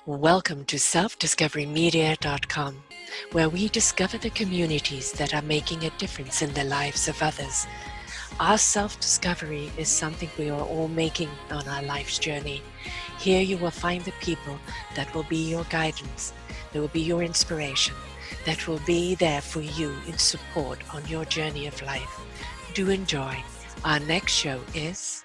Welcome to selfdiscoverymedia.com, where we discover the communities that are making a difference in the lives of others. Our self-discovery is something we are all making on our life's journey. Here you will find the people that will be your guidance, that will be your inspiration, that will be there for you in support on your journey of life. Do enjoy. Our next show is...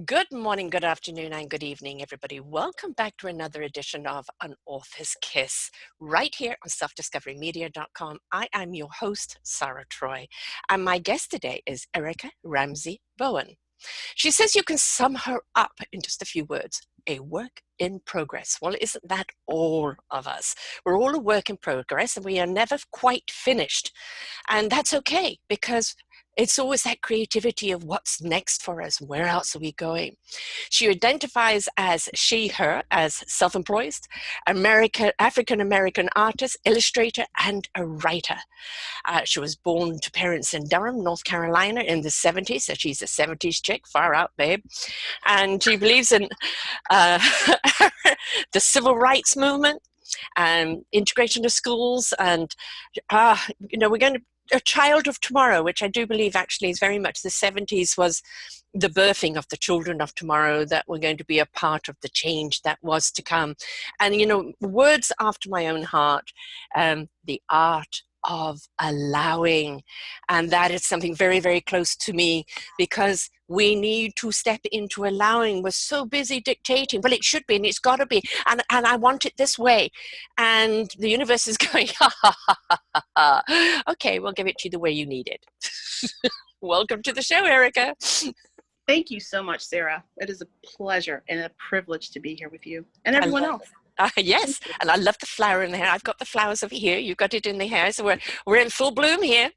Good morning, good afternoon, and good evening, everybody. Welcome back to another edition of An Author's Kiss, right here on selfdiscoverymedia.com. I am your host, Sara Troy, and my guest today is Erica Ramsey-Bowen. She says you can sum her up in just a few words: a work in progress. Well, isn't that all of us? We're all a work in progress, and we are never quite finished. And that's okay, because it's always that creativity of what's next for us. Where else are we going? She identifies as she, her, as self-employed, African-American artist, illustrator, and a writer. She was born to parents in Durham, North Carolina in the 70s, so she's a 70s chick, far out, babe. And she believes in the civil rights movement and integration of schools. And, we're going to a child of tomorrow, which I do believe actually is very much the 70s was the birthing of the children of tomorrow that were going to be a part of the change that was to come. And, words after my own heart, the art of allowing. And that is something very, very close to me, because we need to step into allowing. We're so busy dictating. Well, it should be, and it's got to be, and I want it this way. And the universe is going, okay, we'll give it to you the way you need it. Welcome to the show, Erica. Thank you so much, Sarah. It is a pleasure and a privilege to be here with you and everyone else. Yes, and I love the flower in the hair. I've got the flowers over here. You've got it in the hair, so we're in full bloom here.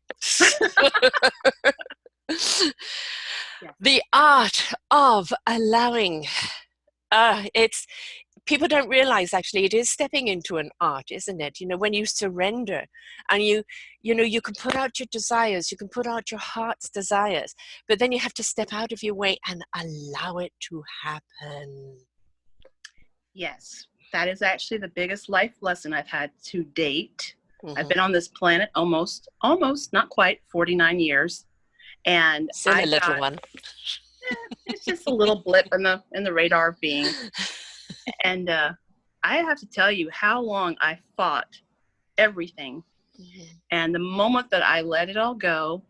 The art of allowing. It's people don't realize actually it is stepping into an art, isn't it? When you surrender and you can put out your desires, you can put out your heart's desires, but then you have to step out of your way and allow it to happen. Yes, that is actually the biggest life lesson I've had to date. Mm-hmm. I've been on this planet almost, not quite 49 years. And still a little one. It's just a little blip in the radar of being. And I have to tell you how long I fought everything. Mm-hmm. And the moment that I let it all go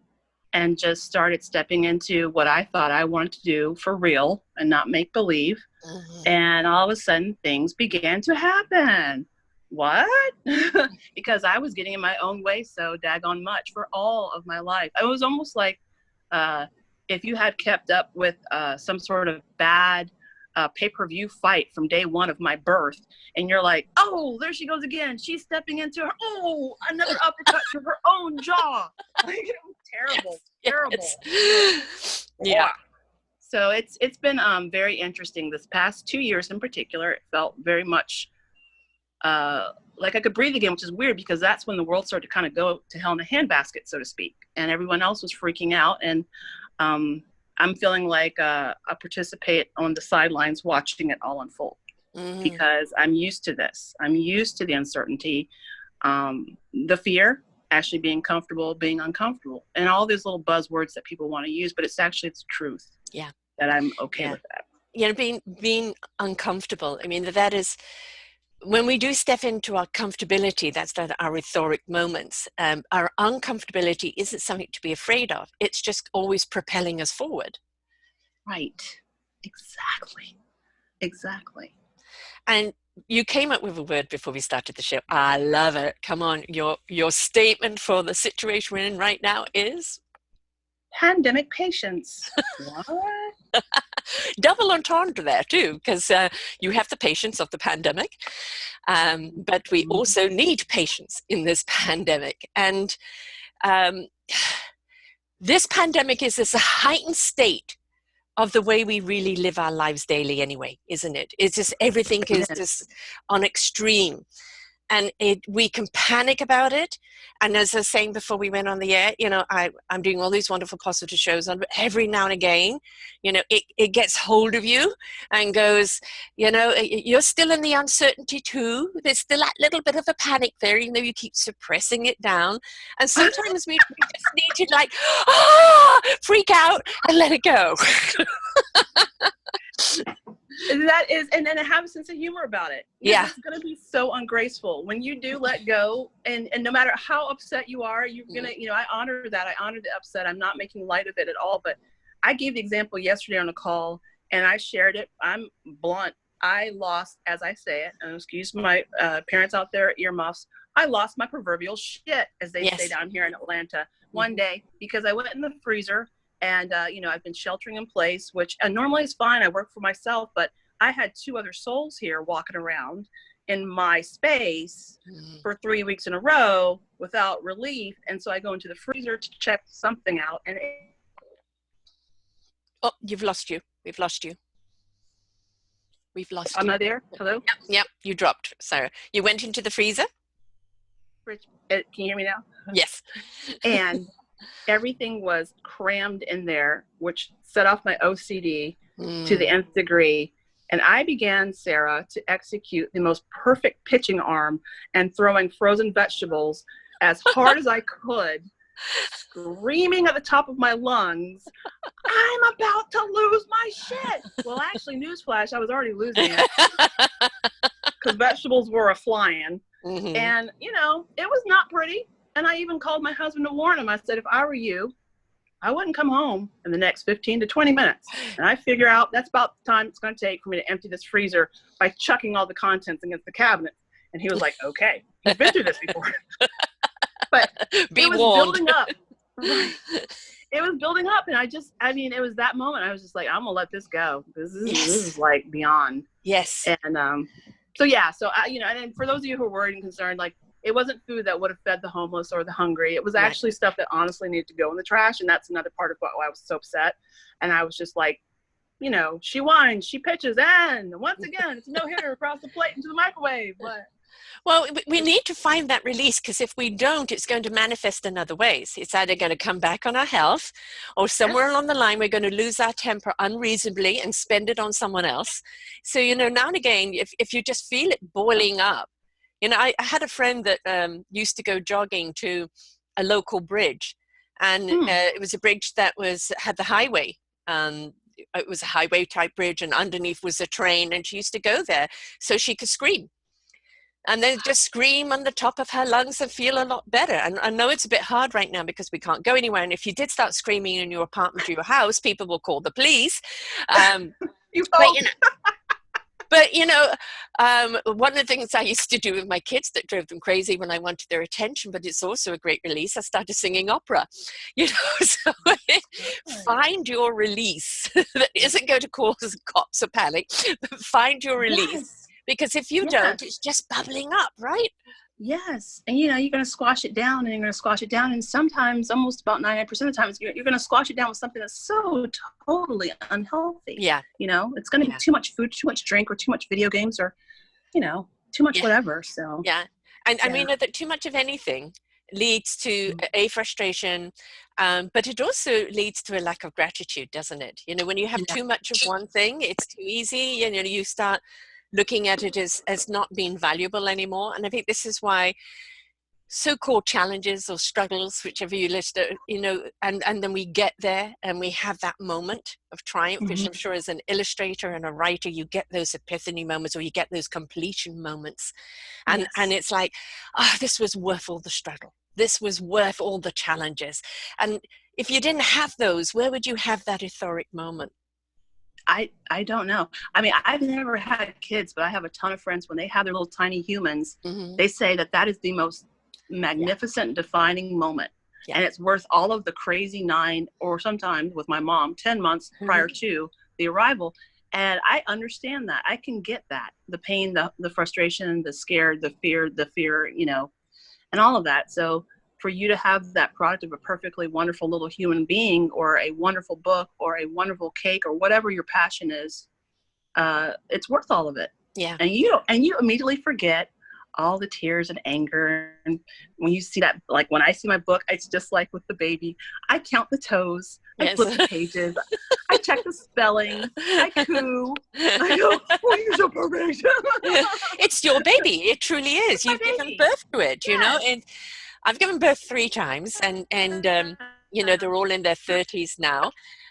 and just started stepping into what I thought I wanted to do for real and not make believe. Mm-hmm. And all of a sudden things began to happen. What? Because I was getting in my own way so daggone much for all of my life. It was almost like if you had kept up with some sort of bad pay-per-view fight from day one of my birth, and you're like, oh, there she goes again. She's stepping into her, another uppercut to her own jaw. Like, terrible. Yes. Yeah. So it's been very interesting. This past 2 years in particular, it felt very much like I could breathe again, which is weird because that's when the world started to kind of go to hell in a handbasket, so to speak. And everyone else was freaking out. And I'm feeling like I participate on the sidelines watching it all unfold. Mm-hmm. Because I'm used to this. I'm used to the uncertainty, the fear, actually being comfortable, being uncomfortable, and all these little buzzwords that people want to use, but it's the truth. Yeah. That I'm okay with that. Being uncomfortable. I mean, that is, when we do step into our comfortability, that's our rhetoric moments. Our uncomfortability isn't something to be afraid of. It's just always propelling us forward. Right. Exactly. And you came up with a word before we started the show. I love it. Come on. Your statement for the situation we're in right now is? Pandemic patience. What? Double entendre there too, because you have the patience of the pandemic, but we also need patience in this pandemic. And this pandemic is this heightened state of the way we really live our lives daily anyway, isn't it? It's just everything is just on extreme. and we can panic about it. And as I was saying before we went on the air, I'm doing all these wonderful positive shows on, but every now and again, it gets hold of you and goes, you're still in the uncertainty too. There's still that little bit of a panic there, even though you keep suppressing it down. And sometimes we just need to freak out and let it go. That is, and then have a sense of humor about it. Yeah. It's going to be so ungraceful when you do let go, and no matter how upset you are, you're going to, I honor that. I honor the upset. I'm not making light of it at all, but I gave the example yesterday on a call, and I shared it. I'm blunt. I lost, as I say it, and excuse my parents out there, earmuffs, I lost my proverbial shit, as they say down here in Atlanta, one day, because I went in the freezer. And, I've been sheltering in place, which normally is fine. I work for myself, but I had 2 other souls here walking around in my space for 3 weeks in a row without relief. And so I go into the freezer to check something out. And oh, you've lost you. We've lost you. We've lost I'm you. not there. Hello? Yep, you dropped. So you went into the freezer? Can you hear me now? Yes. And everything was crammed in there, which set off my OCD to the nth degree. And I began, Sarah, to execute the most perfect pitching arm and throwing frozen vegetables as hard as I could, screaming at the top of my lungs, I'm about to lose my shit. Well, actually, newsflash, I was already losing it because vegetables were a-flying. And, it was not pretty. And I even called my husband to warn him. I said, if I were you, I wouldn't come home in the next 15 to 20 minutes. And I figure out that's about the time it's going to take for me to empty this freezer by chucking all the contents against the cabinet. And he was like, okay, he's been through this before. But it was building up. It was building up. And it was that moment. I was just like, I'm going to let this go. This is like beyond. Yes. And so and for those of you who are worried and concerned, like, it wasn't food that would have fed the homeless or the hungry. It was actually stuff that honestly needed to go in the trash. And that's another part of why I was so upset. And I was just like, she whines, she pitches, and once again, it's a no-hitter across the plate into the microwave. But well, we need to find that release, because if we don't, it's going to manifest in other ways. It's either going to come back on our health, or somewhere along the line, we're going to lose our temper unreasonably and spend it on someone else. So, now and again, if you just feel it boiling up, I had a friend that used to go jogging to a local bridge, and it was a bridge that had the highway. It was a highway type bridge, and underneath was a train, and she used to go there so she could scream. And then just scream on the top of her lungs and feel a lot better. And I know it's a bit hard right now because we can't go anywhere. And if you did start screaming in your apartment or your house, people will call the police. But one of the things I used to do with my kids that drove them crazy when I wanted their attention, but it's also a great release, I started singing opera. So find your release that isn't going to cause cops a panic, but find your release. Yes. Because if you don't, it's just bubbling up, right? Yes. And, you're going to squash it down, and you're going to squash it down. And sometimes, almost about 99% of the times, you're going to squash it down with something that's so totally unhealthy. Yeah. It's going to be too much food, too much drink, or too much video games, or, too much whatever. So, yeah. And I mean, that too much of anything leads to a frustration, but it also leads to a lack of gratitude, doesn't it? When you have too much of one thing, it's too easy. You start looking at it as not being valuable anymore. And I think this is why so-called challenges or struggles, whichever you list, and then we get there and we have that moment of triumph, which I'm sure as an illustrator and a writer, you get those epiphany moments, or you get those completion moments. And it's like, this was worth all the struggle. This was worth all the challenges. And if you didn't have those, where would you have that euphoric moment? I don't know. I mean, I've never had kids, but I have a ton of friends. When they have their little tiny humans, they say that is the most magnificent defining moment. And it's worth all of the crazy 9, or sometimes with my mom, 10 months prior to the arrival. And I understand that. I can get that. The pain, the frustration, the scare, the fear, and all of that. So for you to have that product of a perfectly wonderful little human being, or a wonderful book, or a wonderful cake, or whatever your passion is, it's worth all of it. Yeah. And you immediately forget all the tears and anger. And when you see that, like when I see my book, it's just like with the baby. I count the toes. I Yes. flip the pages. I check the spelling. I coo. I go, well, use your probation. It's your baby. It truly is. My You've given baby. birth to it, you know. Yes. And I've given birth 3 times, and you know, they're all in their 30s now.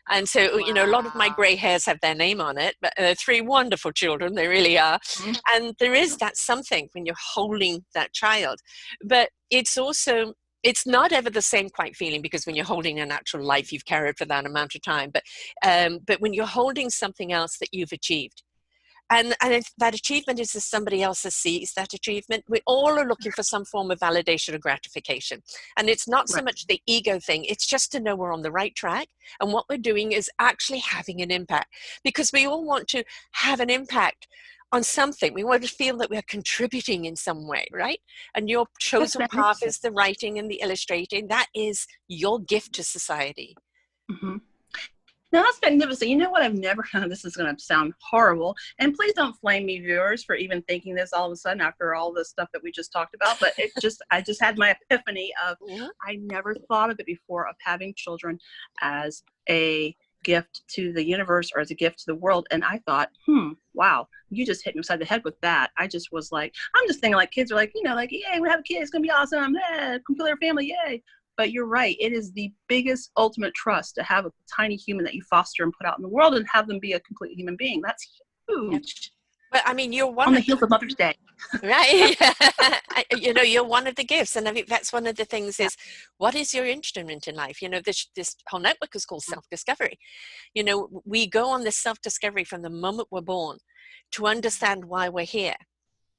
And so, you know, a lot of my Wow. gray hairs have their name on it, but 3 wonderful children, they really are. Mhm. And there is that something when you're holding that child. But it's also, it's not ever the same quite feeling, because when you're holding a natural life, you've carried for that amount of time. But when you're holding something else that you've achieved, and if that achievement is as somebody else sees that achievement, we all are looking for some form of validation or gratification. And it's not so Right. much the ego thing, it's just to know we're on the right track, and what we're doing is actually having an impact, because we all want to have an impact on something. We want to feel that we're contributing in some way, right? And your That's chosen path magnificent. is the writing and the illustrating. That is your gift to society. Mm-hmm. No, that's magnificent. You know what? I've never, this is going to sound horrible. And please don't flame me, viewers, for even thinking this all of a sudden after all the stuff that we just talked about. But I just had my epiphany of, Mhm. I never thought of it before, of having children as a gift to the universe or as a gift to the world. And I thought, wow, you just hit me upside the head with that. I just was like, I'm just thinking like kids are like, you know, like, yay, we have a kid. It's going to be awesome. Yeah, complete our family. Yay. But you're right. It is the biggest, ultimate trust to have a tiny human that you foster and put out in the world and have them be a complete human being. That's Yep. huge. But I mean, you're one On the of heels of Mother's Day. right. You know, you're one of the gifts, and I think that's one of the things Yeah. is, what is your instrument in life? You know, this whole network is called self-discovery. You know, we go on this self-discovery from the moment we're born to understand why we're here.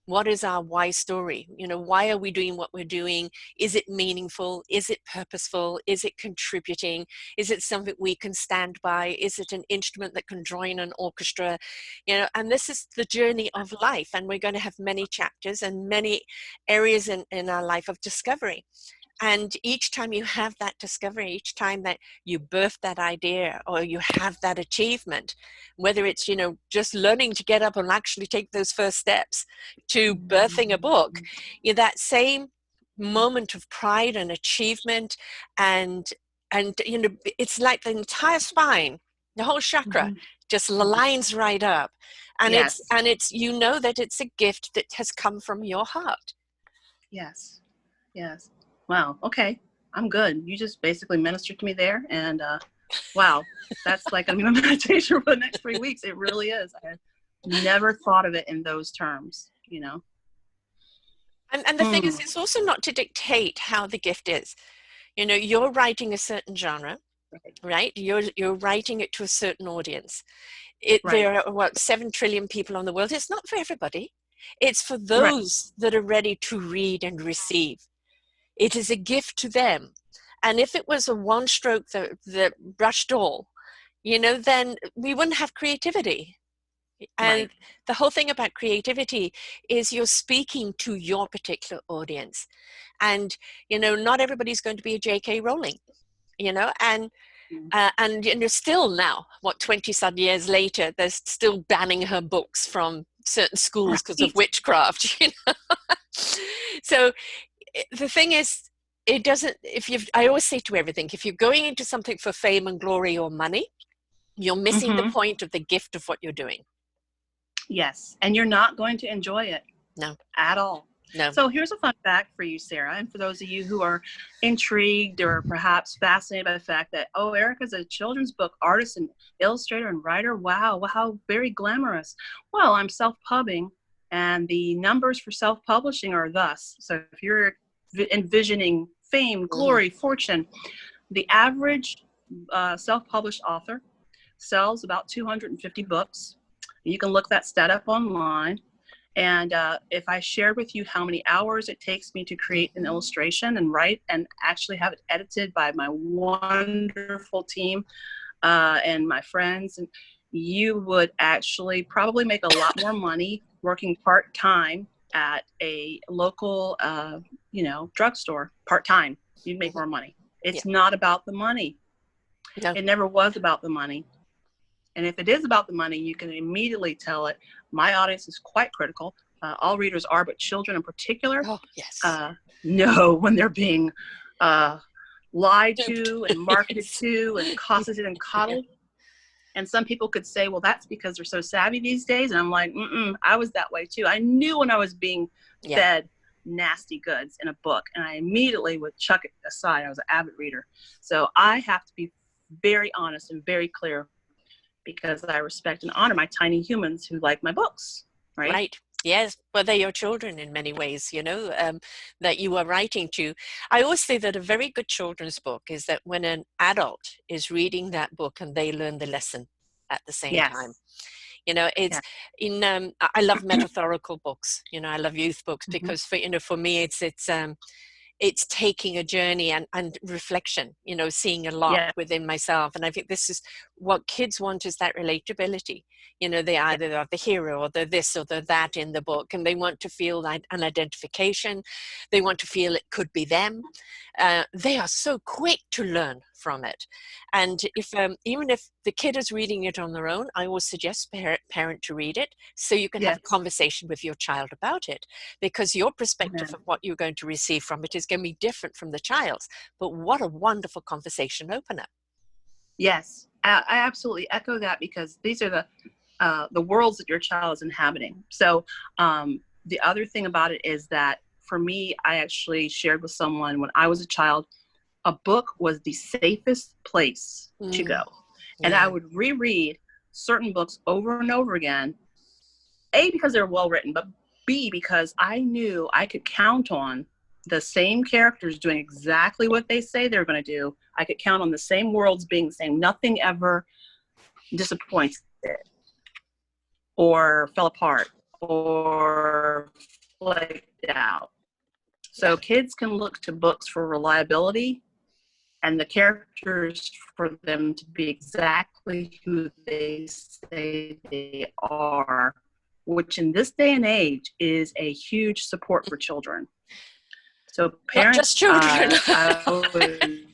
What is our why story? You know, why are we doing what we're doing? Is it meaningful? Is it purposeful? Is it contributing? Is it something we can stand by? Is it an instrument that can join an orchestra? You know, and this is the journey of life, and we're going to have many chapters and many areas in our life of discovery. And each time you have that discovery, each time that you birth that idea or you have that achievement, whether it's, you know, just learning to get up and actually take those first steps to birthing a book, you know, that same moment of pride and achievement, and you know, it's like the entire spine, the whole chakra Mm-hmm. just lines right up. Yes. And it's, you know, that it's a gift that has come from your heart. Yes. Yes. Wow. Okay. I'm good. You just basically ministered to me there. And wow, that's like, I mean, a meditation for the next 3 weeks. It really is. I had never thought of it in those terms, you know? And the thing is, it's also not to dictate how the gift is. You know, you're writing a certain genre, Right. right? You're writing it to a certain audience. Right. There are, what, 7 trillion people on the world. It's not for everybody. It's for Right. those that are ready to read and receive. It is a gift to them. And if it was a one stroke that brushed all, you know, then we wouldn't have creativity. Right. And the whole thing about creativity is you're speaking to your particular audience. And, you know, not everybody's going to be a J.K. Rowling, you know, and you know, still now, what, 20 some years later, they're still banning her books from certain schools because of Right. witchcraft, you know. So the thing is, it doesn't, if you've, I always say to everything, if you're going into something for fame and glory or money, you're missing the Mm-hmm. point of the gift of what you're doing. Yes. And you're not going to enjoy it No, at all. no. So here's a fun fact for you, Sarah, and for those of you who are intrigued or perhaps fascinated by the fact that, oh, Erica's a children's book artist and illustrator and writer. Wow, how very glamorous. Well, I'm self-pubbing, and the numbers for self-publishing are thus. So if you're envisioning fame, Mm-hmm. glory, fortune, the average self-published author sells about 250 books. You can look that stat up online. And if I shared with you how many hours it takes me to create an illustration and write and actually have it edited by my wonderful team and my friends, and you would actually probably make a lot more money working part-time at a local, drugstore part-time. You'd make Mm-hmm. more money. Yeah. It's not about the money. No. It never was about the money. And if it is about the money, you can immediately tell it. My audience is quite critical. all readers are, but children in particular, Oh, yes. know when they're being lied Duped. to and marketed Yes. to and cosseted and coddled. And some people could say, well, that's because they're so savvy these days. And I'm like, I was that way too. I knew when I was being fed nasty goods in a book, and I immediately would chuck it aside. I was an avid reader. So I have to be very honest and very clear, because I respect and honor my tiny humans who like my books, right? Right. Yes, well, they're your children in many ways, you know, that you are writing to. I always say that a very good children's book is that when an adult is reading that book and they learn the lesson at the same time. You know, it's I love metaphorical books. You know, I love youth books because for me, it's taking a journey and reflection, you know, seeing a lot within myself. And I think this is what kids want, is that relatability. You know, they either are the hero or they're this or they're that in the book, and they want to feel like an identification. They want to feel it could be them. They are so quick to learn from it. And if even if the kid is reading it on their own, I always suggest parent to read it so you can have a conversation with your child about it, because your perspective of what you're going to receive from it is going to be different from the child's. But what a wonderful conversation opener. Yes, I absolutely echo that, because these are the worlds that your child is inhabiting. So the other thing about it is that for me, I actually shared with someone when I was a child, a book was the safest place to go. And I would reread certain books over and over again, A, because they're well written, but B, because I knew I could count on the same characters doing exactly what they say they're going to do. I could count on the same worlds being the same. Nothing ever disappointed or fell apart or flaked out. So kids can look to books for reliability and the characters for them to be exactly who they say they are, which in this day and age is a huge support for children. So parents, not just children. I would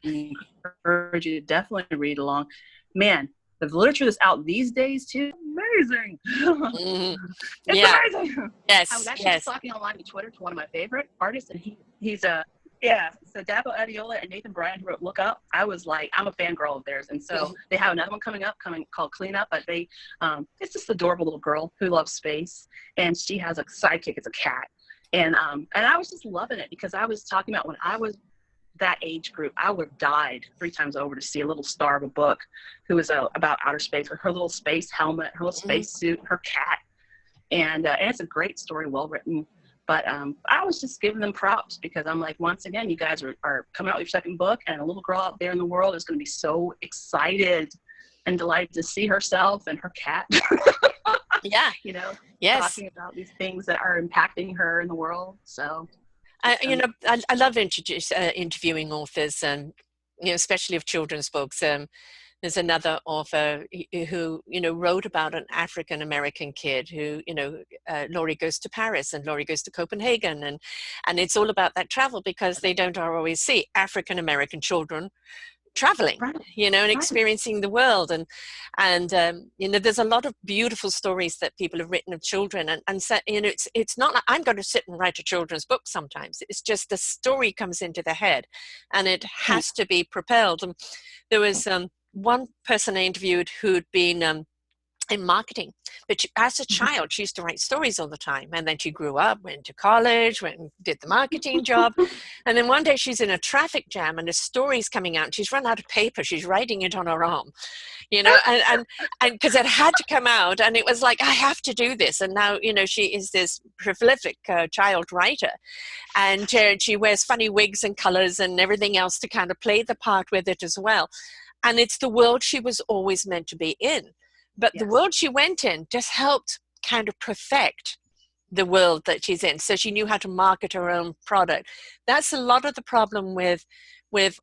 encourage you to definitely read along. Man, the literature that's out these days too, amazing. It's amazing. Yes. I was actually talking online on Twitter to one of my favorite artists, and he's a so Dabo Adiola and Nathan Bryan wrote Look Up. I was like, I'm a fangirl of theirs, and so they have another one coming called Clean Up. But they, it's this adorable little girl who loves space, and she has a sidekick. It's a cat, and I was just loving it, because I was talking about when I was that age group, I would have died 3 times over to see a little star of a book who was about outer space, with her little space helmet, her little space suit, her cat, and it's a great story, well written. But I was just giving them props, because I'm like, once again, you guys are coming out with your second book, and a little girl out there in the world is going to be so excited and delighted to see herself and her cat. You know, talking about these things that are impacting her in the world. So, you know, I love interviewing authors, and you know, especially of children's books. There's another author who, you know, wrote about an African American kid who, you know, Laurie goes to Paris and Laurie goes to Copenhagen, and it's all about that travel, because they don't always see African American children traveling, you know, and experiencing the world. And you know, there's a lot of beautiful stories that people have written of children, and so, you know, it's not like I'm going to sit and write a children's book sometimes. It's just the story comes into the head, and it has to be propelled. And there was one person I interviewed who'd been in marketing, but as a child she used to write stories all the time, and then she grew up, went to college, went and did the marketing job, and then one day she's in a traffic jam and a story's coming out and she's run out of paper. She's writing it on her arm, you know, and because it had to come out, and it was like, I have to do this. And now, you know, she is this prolific child writer, and she wears funny wigs and colors and everything else to kind of play the part with it as well. And it's the world she was always meant to be in. But the world she went in just helped kind of perfect the world that she's in. So she knew how to market her own product. That's a lot of the problem with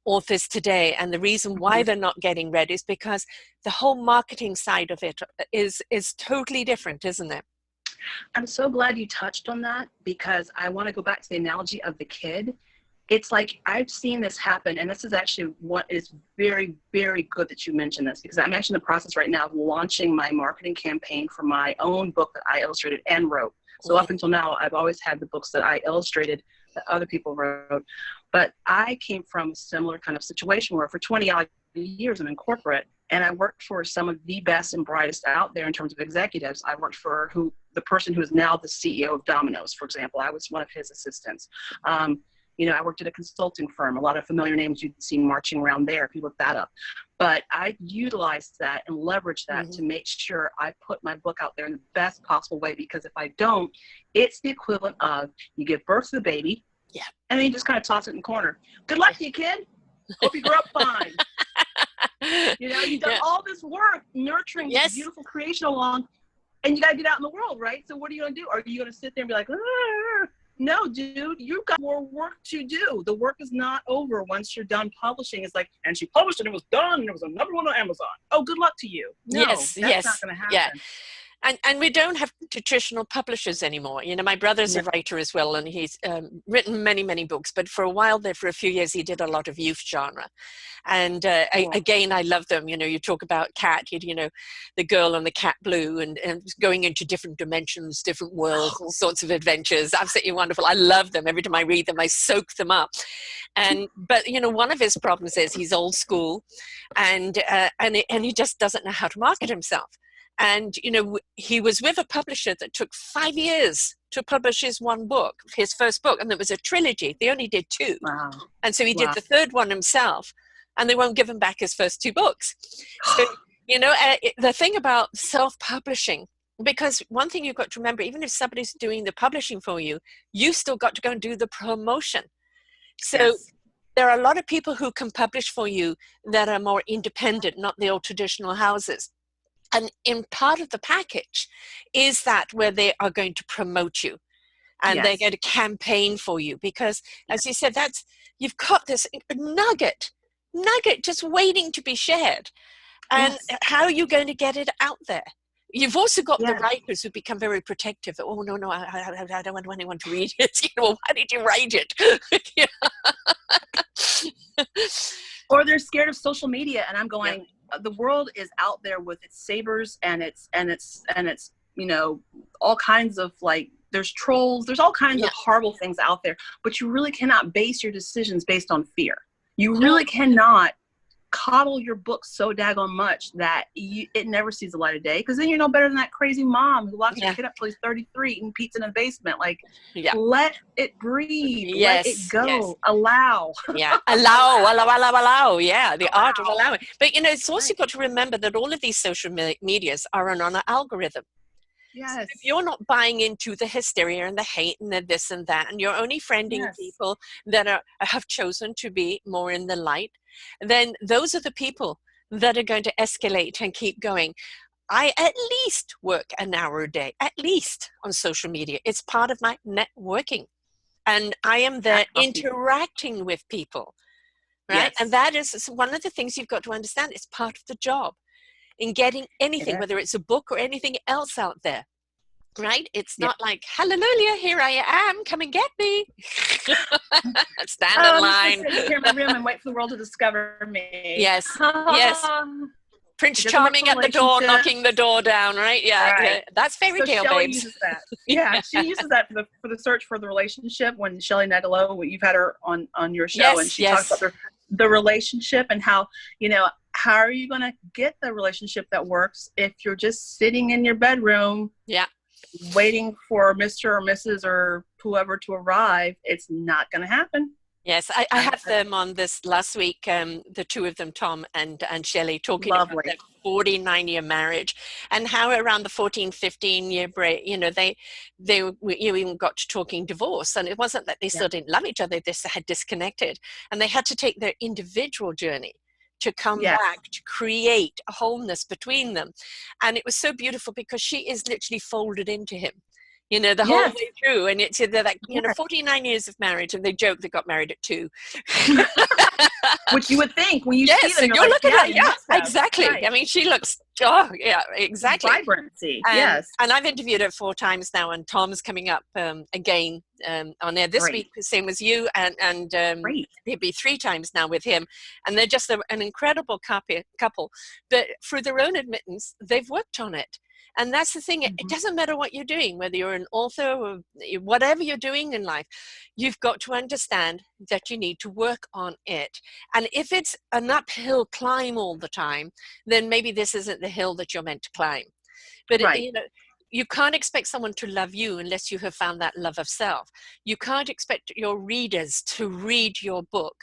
authors today. And the reason why they're not getting read is because the whole marketing side of it is totally different, isn't it? I'm so glad you touched on that, because I want to go back to the analogy of the kid. It's like, I've seen this happen, and this is actually what is very, very good that you mentioned this, because I'm actually in the process right now of launching my marketing campaign for my own book that I illustrated and wrote. So up until now, I've always had the books that I illustrated that other people wrote. But I came from a similar kind of situation where for 20 odd years I'm in corporate, and I worked for some of the best and brightest out there in terms of executives. I worked for the person who is now the CEO of Domino's, for example. I was one of his assistants. I worked at a consulting firm, a lot of familiar names you'd see marching around there if you look that up. But I utilized that and leveraged that to make sure I put my book out there in the best possible way, because if I don't, it's the equivalent of you give birth to the baby, and then you just kind of toss it in the corner. Good luck to you, kid. Hope you grow up fine. You've done all this work nurturing this beautiful creation along, and you got to get out in the world, right? So what are you going to do? Are you going to sit there and be like, no, dude, you've got more work to do. The work is not over once you're done publishing. It's like, and she published it, and it was done, and it was a number one on Amazon. Oh, good luck to you. No, that's not going to happen. Yeah. And we don't have traditional publishers anymore. My brother's a writer as well, and he's written many, many books. But for a while there, for a few years, he did a lot of youth genre. And again, I love them. You talk about Cat, the girl and the cat blue, and going into different dimensions, different worlds, all sorts of adventures. Absolutely wonderful. I love them. Every time I read them, I soak them up. But one of his problems is he's old school, and he just doesn't know how to market himself. And, he was with a publisher that took 5 years to publish his first book. And it was a trilogy. They only did 2. Wow. And so he did the third one himself, and they won't give him back his first 2 books. So, the thing about self-publishing, because one thing you've got to remember, even if somebody's doing the publishing for you, you still got to go and do the promotion. So there are a lot of people who can publish for you that are more independent, not the old traditional houses. And in part of the package is that where they are going to promote you, and they're going to campaign for you, because as you said, you've got this nugget just waiting to be shared. And how are you going to get it out there? You've also got the writers who become very protective. Oh, no, I don't want anyone to read it. Why did you write it? Or they're scared of social media, and I'm going, the world is out there with its sabers and it's all kinds of, like, there's trolls, there's all kinds of horrible things out there, but you really cannot base your decisions based on fear. You really cannot coddle your book so daggone much that it never sees the light of day, because then you're no better than that crazy mom who locks her kid up till he's 33 eating pizza in the basement. Like, let it breathe, let it go, allow. Allow. Yeah, the art of allowing. But it's also got to remember that all of these social medias are on an algorithm. Yes. So if you're not buying into the hysteria and the hate and the this and that, and you're only friending people that have chosen to be more in the light, then those are the people that are going to escalate and keep going. I at least work an hour a day, at least, on social media. It's part of my networking. And I am there interacting with people, right? And that is one of the things you've got to understand. It's part of the job. In getting anything, whether it's a book or anything else out there, right? It's not like, hallelujah, here I am, come and get me. Stand in line. I'm just here in my room and wait for the world to discover me. Yes. Prince Charming at the door, knocking the door down, right? Yeah, that's fairy tale, Shelley babes. uses that. She uses that for the search for the relationship. When Shelley Negalo, you've had her on your show, and she talks about the relationship and how are you going to get the relationship that works if you're just sitting in your bedroom waiting for Mr. or Mrs. or whoever to arrive? It's not going to happen. Yes, I had them on this last week, the two of them, Tom and Shelley, talking about their 49-year marriage and how around the 14, 15-year break, they even got to talking divorce. And it wasn't that they still didn't love each other, they just had disconnected. And they had to take their individual journey to come back, to create a wholeness between them. And it was so beautiful because she is literally folded into him. The whole way through. And it's like, 49 years of marriage, and they joke they got married at 2. Which you would think when you see them. And you're looking at exactly. Right. I mean, she looks, exactly. Vibrancy, And I've interviewed her 4 times now, and Tom's coming up again on there this week, same as you, and he'll be 3 times now with him. And they're just an incredible couple. But through their own admittance, they've worked on it. And that's the thing. It doesn't matter what you're doing, whether you're an author or whatever you're doing in life, you've got to understand that you need to work on it. And if it's an uphill climb all the time, then maybe this isn't the hill that you're meant to climb. But Right. you can't expect someone to love you unless you have found that love of self. You can't expect your readers to read your book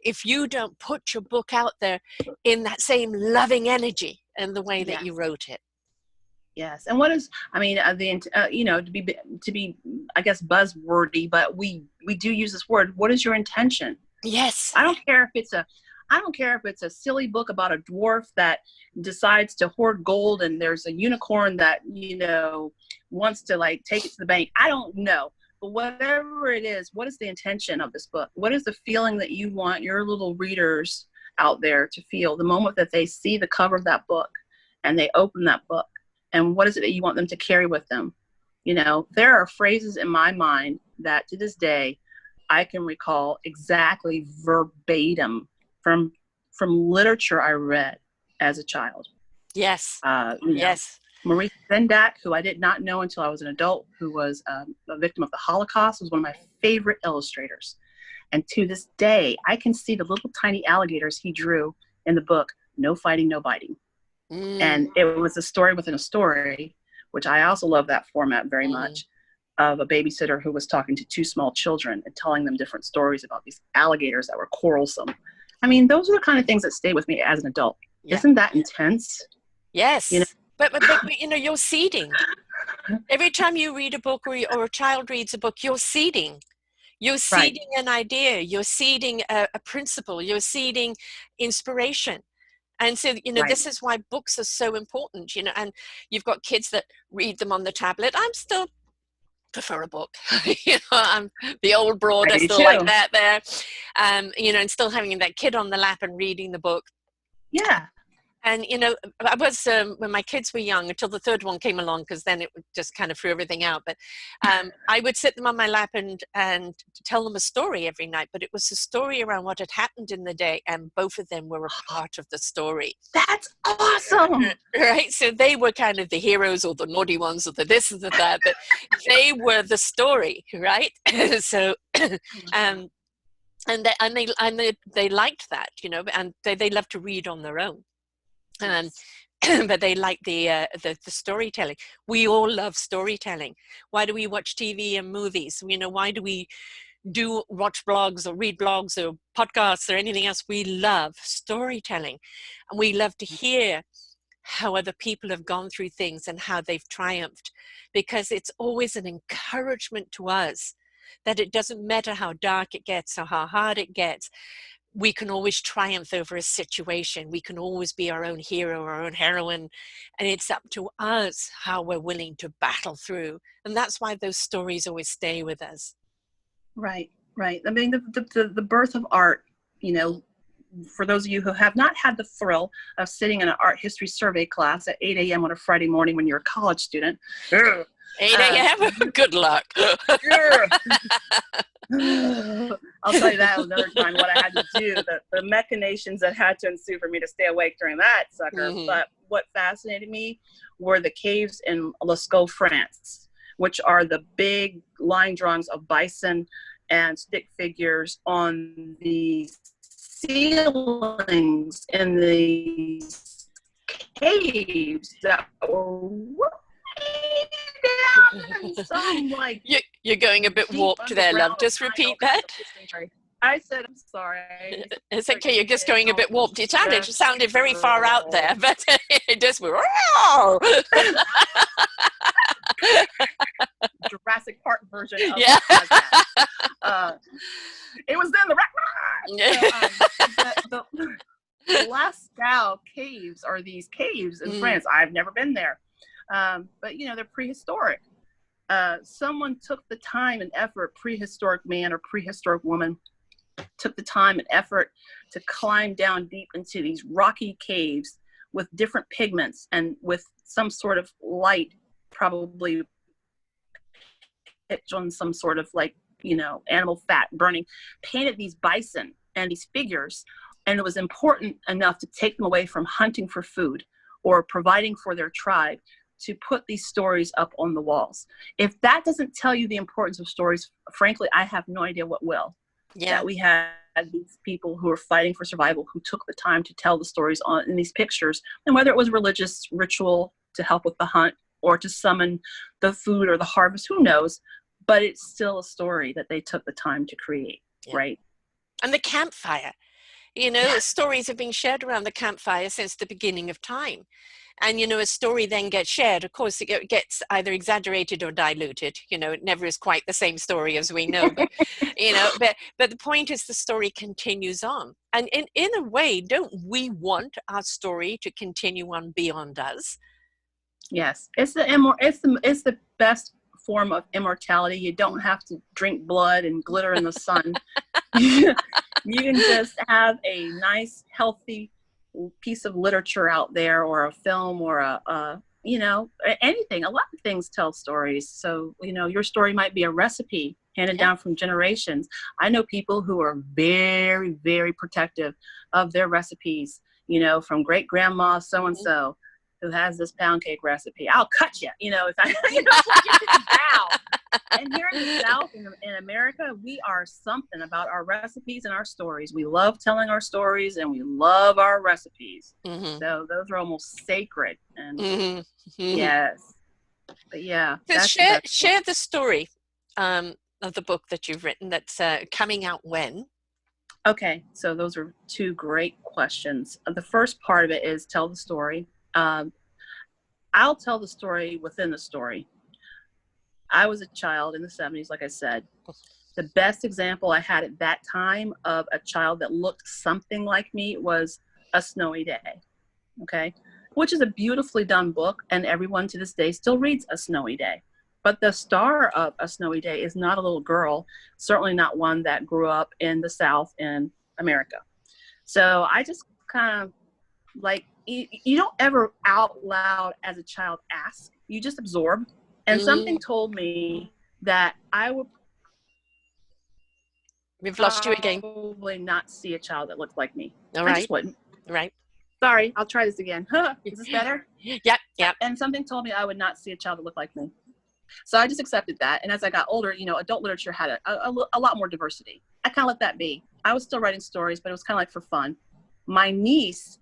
if you don't put your book out there in that same loving energy and the way that you wrote it. Yes. And what is, I mean, you know, to be, I guess, buzzwordy, but we do use this word. What is your intention? Yes. I don't care if it's a silly book about a dwarf that decides to hoard gold and there's a unicorn that, you know, wants to like take it to the bank. I don't know. But whatever it is, what is the intention of this book? What is the feeling that you want your little readers out there to feel the moment that they see the cover of that book and they open that book? And what is it that you want them to carry with them? You know, there are phrases in my mind that to this day, I can recall exactly verbatim from literature I read as a child. Yes. Yes. Maurice Sendak, who I did not know until I was an adult, who was a victim of the Holocaust, was one of my favorite illustrators. And to this day, I can see the little tiny alligators he drew in the book, No Fighting, No Biting. And it was a story within a story, which I also love that format very much, of a babysitter who was talking to two small children and telling them different stories about these alligators that were quarrelsome. I mean, those are the kind of things that stay with me as an adult. Yeah. Isn't that intense? Yes. You know? But you know, you're seeding. Every time you read a book or a child reads a book, you're seeding. You're seeding an idea. You're seeding a principle. You're seeding inspiration. And so, you know, this is why books are so important, you know, and you've got kids that read them on the tablet. I'm still prefer a book. You know, I'm the old broad. I still like that there. You know, and still having that kid on the lap and reading the book. Yeah. And, you know, I was, when my kids were young, until the third one came along, because then it just kind of threw everything out. But I would sit them on my lap and tell them a story every night. But it was a story around what had happened in the day. And both of them were a part of the story. That's awesome. Right? So they were kind of the heroes or the naughty ones or the this and the that. But they were the story, right? So, and they liked that, you know, and they loved to read on their own. But they like the storytelling. We all love storytelling. Why do we watch TV and movies? You know, why do we watch blogs or read blogs or podcasts or anything else? We love storytelling, and we love to hear how other people have gone through things and how they've triumphed, because it's always an encouragement to us that it doesn't matter how dark it gets or how hard it gets. We can always triumph over a situation. We can always be our own hero, our own heroine. And it's up to us how we're willing to battle through. And that's why those stories always stay with us. Right, right. I mean, the birth of art, you know, for those of you who have not had the thrill of sitting in an art history survey class at 8 a.m. on a Friday morning when you're a college student. 8 a.m.? Good luck. I'll tell you that another time what I had to do, the machinations that had to ensue for me to stay awake during that sucker. But what fascinated me were the caves in Lascaux, France, which are the big line drawings of bison and stick figures on the ceilings in these caves that were some like you're going a bit warped there, love. Just repeat that. I said, I'm sorry. It's okay. You're just going a bit warped. It sounded very far out there, but it just went. Jurassic Park version of it was then the Lascaux caves are these caves in France. I've never been there. But, you know, they're prehistoric. Someone took the time and effort, prehistoric man or prehistoric woman, took the time and effort to climb down deep into these rocky caves with different pigments and with some sort of light, probably on some sort of like, you know, animal fat burning, painted these bison and these figures. And it was important enough to take them away from hunting for food or providing for their tribe to put these stories up on the walls. If that doesn't tell you the importance of stories, frankly, I have no idea what will. Yeah. That we had these people who are fighting for survival who took the time to tell the stories in these pictures, and whether it was religious ritual to help with the hunt or to summon the food or the harvest, who knows, but it's still a story that they took the time to create. Yeah. Right. And the campfire, you know, stories have been shared around the campfire since the beginning of time. And, you know, a story then gets shared. Of course, it gets either exaggerated or diluted. You know, it never is quite the same story as we know. But, you know, but the point is the story continues on. And in a way, don't we want our story to continue on beyond us? Yes, it's the best form of immortality. You don't have to drink blood and glitter in the sun. You can just have a nice, healthy piece of literature out there, or a film, or a you know, anything. A lot of things tell stories. So, you know, your story might be a recipe handed down from generations. I know people who are very, very protective of their recipes, you know, from great grandma so-and-so who has this pound cake recipe. I'll cut you, you know, if I, you know, get this down. And here in the South, in America, we are something about our recipes and our stories. We love telling our stories, and we love our recipes. So those are almost sacred. And yes, but yeah. Share the story of the book that you've written that's coming out when? Okay, so those are two great questions. The first part of it is tell the story. I'll tell the story within the story. I was a child in the 70s, like I said. The best example I had at that time of a child that looked something like me was A Snowy Day, okay? Which is a beautifully done book, and everyone to this day still reads A Snowy Day. But the star of A Snowy Day is not a little girl, certainly not one that grew up in the South in America. So I just kind of, like, you don't ever out loud as a child ask, you just absorb. And something told me that I would We've lost you again. Probably not see a child that looked like me. All right. I just wouldn't. Right. Sorry, I'll try this again. Is this better? Yep. And something told me I would not see a child that looked like me. So I just accepted that. And as I got older, you know, adult literature had a lot more diversity. I kind of let that be. I was still writing stories, but it was kind of like for fun. My niece,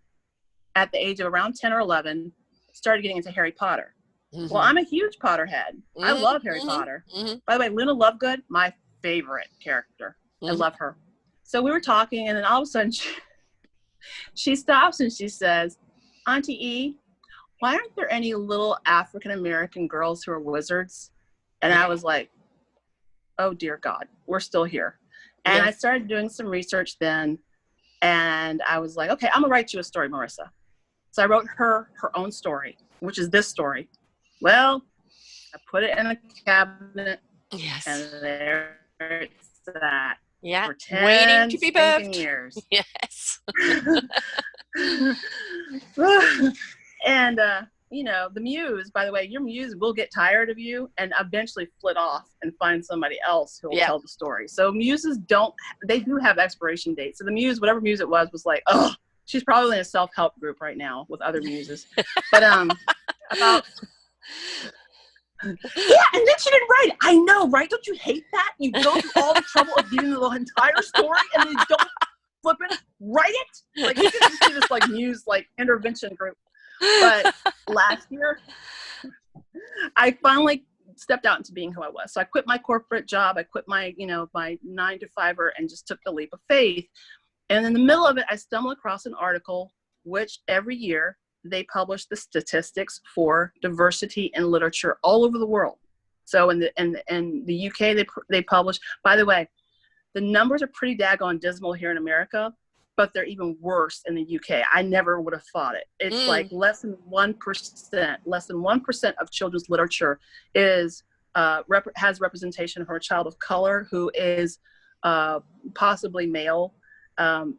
at the age of around 10 or 11, started getting into Harry Potter. Well, I'm a huge Potterhead. I love Harry Potter. By the way, Luna Lovegood, my favorite character. I love her. So we were talking, and then all of a sudden she stops and she says, Auntie E, why aren't there any little African-American girls who are wizards? And I was like, oh, dear God, we're still here. And I started doing some research then, and I was like, okay, I'm going to write you a story, Marissa. So I wrote her own story, which is this story. Well, I put it in a cabinet, and there it's at. Yeah, for 10 waiting to be birthed. Years. Yes. And, you know, the muse, by the way, your muse will get tired of you and eventually flit off and find somebody else who will tell the story. So muses they do have expiration dates. So the muse, whatever muse it was like, oh, she's probably in a self-help group right now with other muses. But about... Yeah, and then she didn't write it. I know, right? Don't you hate that? You go through all the trouble of getting the entire story, and then you don't flip it, write it. Like, you can see this like muse like intervention group. But last year, I finally stepped out into being who I was. So I quit my corporate job. I quit my, you know, my 9-to-5er and just took the leap of faith. And in the middle of it, I stumbled across an article, which every year they publish the statistics for diversity in literature all over the world. So in the UK, they publish, by the way, the numbers are pretty daggone dismal here in America, but they're even worse in the UK. I never would have thought it. It's like less than 1% of children's literature is has representation for a child of color who is possibly male.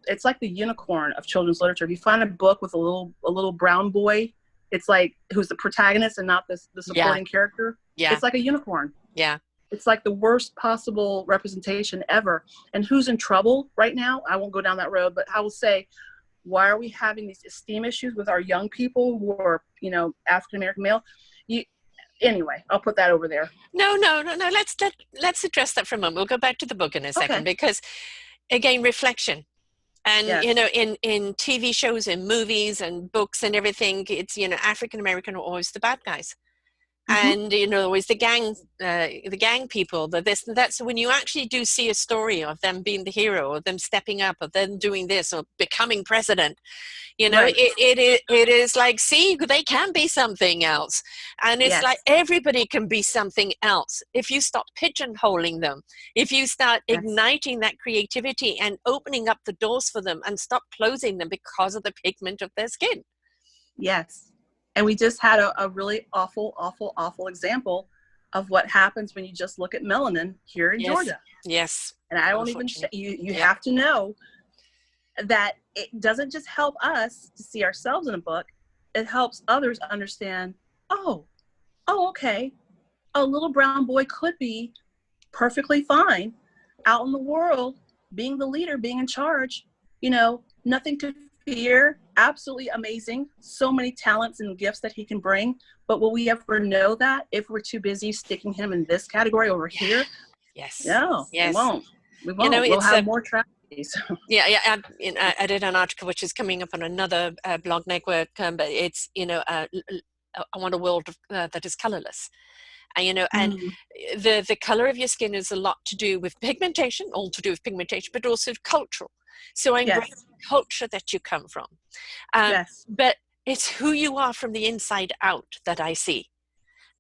It's like the unicorn of children's literature. If you find a book with a little brown boy, it's like who's the protagonist and not the supporting character. Yeah. It's like a unicorn. Yeah. It's like the worst possible representation ever. And who's in trouble right now? I won't go down that road, but I will say, why are we having these esteem issues with our young people who are, you know, African-American male? you anyway, I'll put that over there. No. Let's address that for a moment. We'll go back to the book in a second, Okay. because again, reflection. And, Yes. in TV shows and movies and books and everything, it's, African American are always the bad guys. Mm-hmm. And, always the gang people, the this and that. So when you actually do see a story of them being the hero, or them stepping up, or them doing this, or becoming president, Right. it is like, see, they can be something else. And it's Yes. like everybody can be something else if you stop pigeonholing them, if you start Yes. igniting that creativity and opening up the doors for them and stop closing them because of the pigment of their skin. Yes. And we just had a really awful example of what happens when you just look at melanin here in Georgia. Yes. And I won't even say, you have to know that it doesn't just help us to see ourselves in a book. It helps others understand, oh, okay. A little brown boy could be perfectly fine out in the world, being the leader, being in charge, nothing to fear, absolutely amazing. So many talents and gifts that he can bring. But will we ever know that if we're too busy sticking him in this category over here? Yes. No, yes. we won't. We'll have more tragedies. I did an article which is coming up on another blog network, but it's, I want a world that is colorless. And the color of your skin is a lot to do with pigmentation, but also cultural. So I embrace the culture that you come from. But it's who you are from the inside out that I see.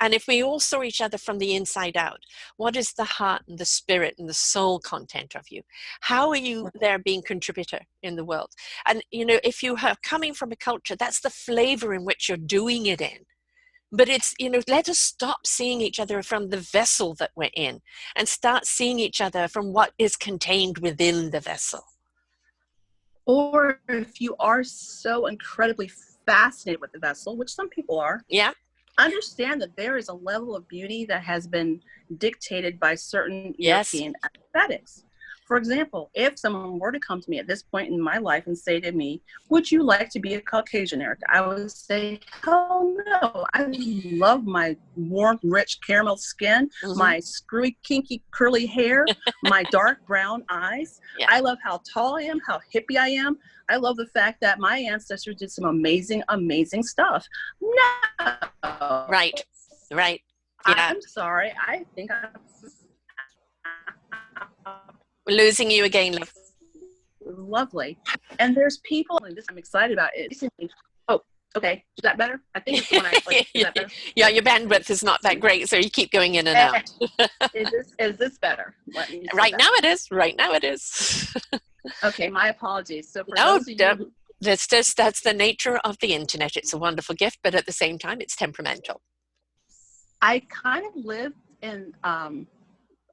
And if we all saw each other from the inside out, what is the heart and the spirit and the soul content of you? How are you there being contributor in the world? And, if you are coming from a culture, that's the flavor in which you're doing it in. But it's, let us stop seeing each other from the vessel that we're in and start seeing each other from what is contained within the vessel. Or if you are so incredibly fascinated with the vessel, which some people are, understand that there is a level of beauty that has been dictated by certain European aesthetics. For example, if someone were to come to me at this point in my life and say to me, would you like to be a Caucasian, Erica? I would say, hell no. I love my warm, rich caramel skin, my screwy, kinky, curly hair, my dark brown eyes. I love how tall I am, how hippie I am. I love the fact that my ancestors did some amazing, amazing stuff. No. Right. Yeah. I'm sorry. I think we're losing you again, love. Lovely. And there's people, and this I'm excited about it. Oh, okay. Is that better? I think it's the one I like. Is that better? Yeah, your bandwidth is not that great, so you keep going in and out. Is this better? Right now it is. Okay, my apologies. So for those of you that's the nature of the internet. It's a wonderful gift, but at the same time, it's temperamental. I kind of live in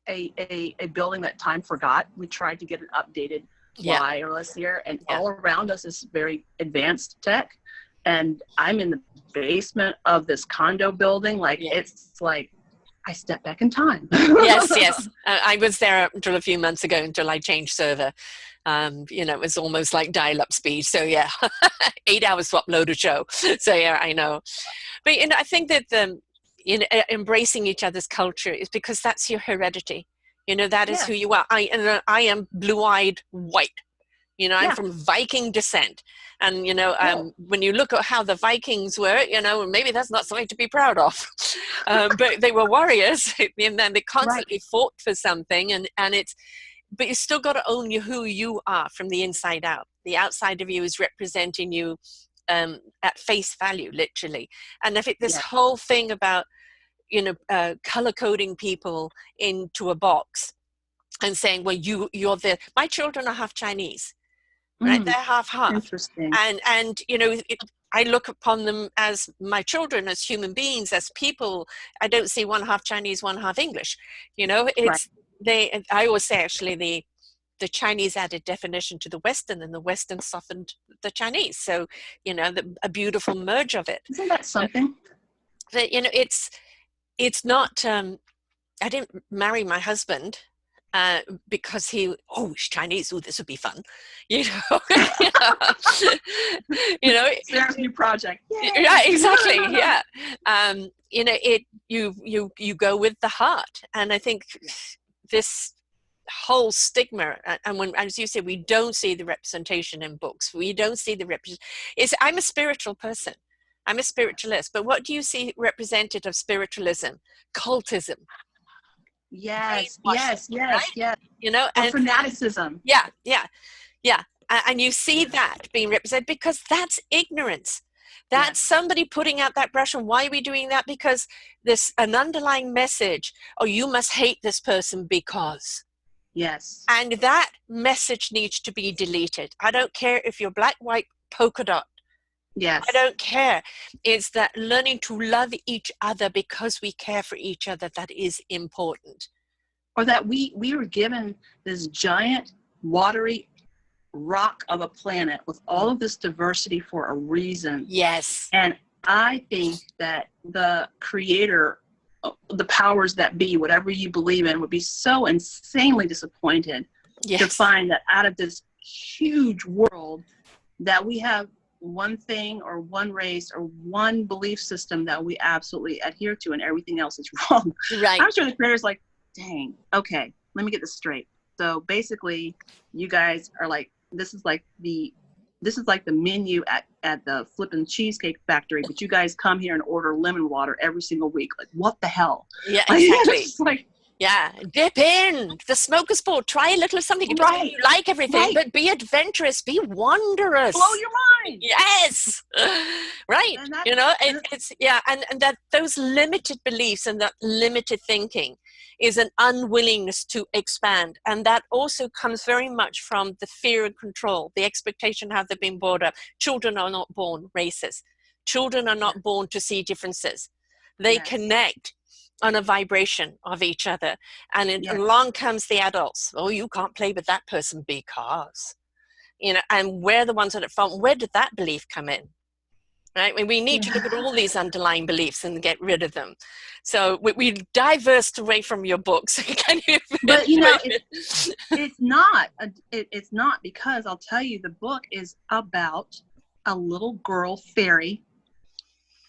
a building that time forgot. We tried to get an updated wireless here, and all around us is very advanced tech. And I'm in the basement of this condo building. It's like I stepped back in time. Yes. I was there until a few months ago until I changed server. It was almost like dial-up speed. So 8 hours to upload a show. So I know. But I think that embracing each other's culture is because that's your heredity. That is who you are. I am blue-eyed white. I'm from Viking descent. And, when you look at how the Vikings were, maybe that's not something to be proud of. But they were warriors, and then they constantly fought for something. But you still got to own who you are from the inside out. The outside of you is representing you at face value, literally. And if this whole thing about, color coding people into a box and saying, well, my children are half Chinese, right? They're half. Interesting. And I look upon them as my children, as human beings, as people. I don't see one half Chinese, one half English. I always say actually the Chinese added definition to the Western, and the Western softened the Chinese. So, a beautiful merge of it. Isn't that something? But, it's not, I didn't marry my husband because he's Chinese. Oh, this would be fun, you know. You know, Sarah's new project. Yay! Yeah, exactly. Yeah, you know, you go with the heart, and I think this whole stigma, and when, as you say, we don't see the representation in books, we don't see the I'm a spiritual person, I'm a spiritualist, but what do you see represented of spiritualism? Cultism. Yes, Brainwashing, yes, yes, right? yes. You know, Or and fanaticism. yeah, yeah, yeah. And you see that being represented because that's ignorance. That's somebody putting out that brush. And why are we doing that? Because there's an underlying message. Oh, you must hate this person because. Yes. And that message needs to be deleted. I don't care if you're black, white, polka dot. Yes. I don't care. It's that learning to love each other because we care for each other that is important. Or that we were given this giant, watery rock of a planet with all of this diversity for a reason. Yes. And I think that the creator, the powers that be, whatever you believe in, would be so insanely disappointed to find that out of this huge world that we have one thing or one race or one belief system that we absolutely adhere to, and everything else is wrong. Right. I'm sure the creator's like, dang, okay, let me get this straight. So basically, you guys are like, this is like the menu at the flippin' Cheesecake Factory, but you guys come here and order lemon water every single week. Like, what the hell? Yeah, exactly. Like, yeah, dip in the smoker's board. Try a little of something. It doesn't mean you like everything, but be adventurous, be wondrous. Blow your mind. Yes, right. You know, it's and that those limited beliefs and that limited thinking is an unwillingness to expand, and that also comes very much from the fear and control, the expectation how they've been brought up. Children are not born racist. Children are not born to see differences. They connect on a vibration of each other, and along comes the adults. Oh, you can't play with that person because, you know, and we're the ones that are from. Where did that belief come in? Right? I mean, we need to look at all these underlying beliefs and get rid of them. So we diversed away from your books. But you know, it's not. It's not, because I'll tell you, the book is about a little girl fairy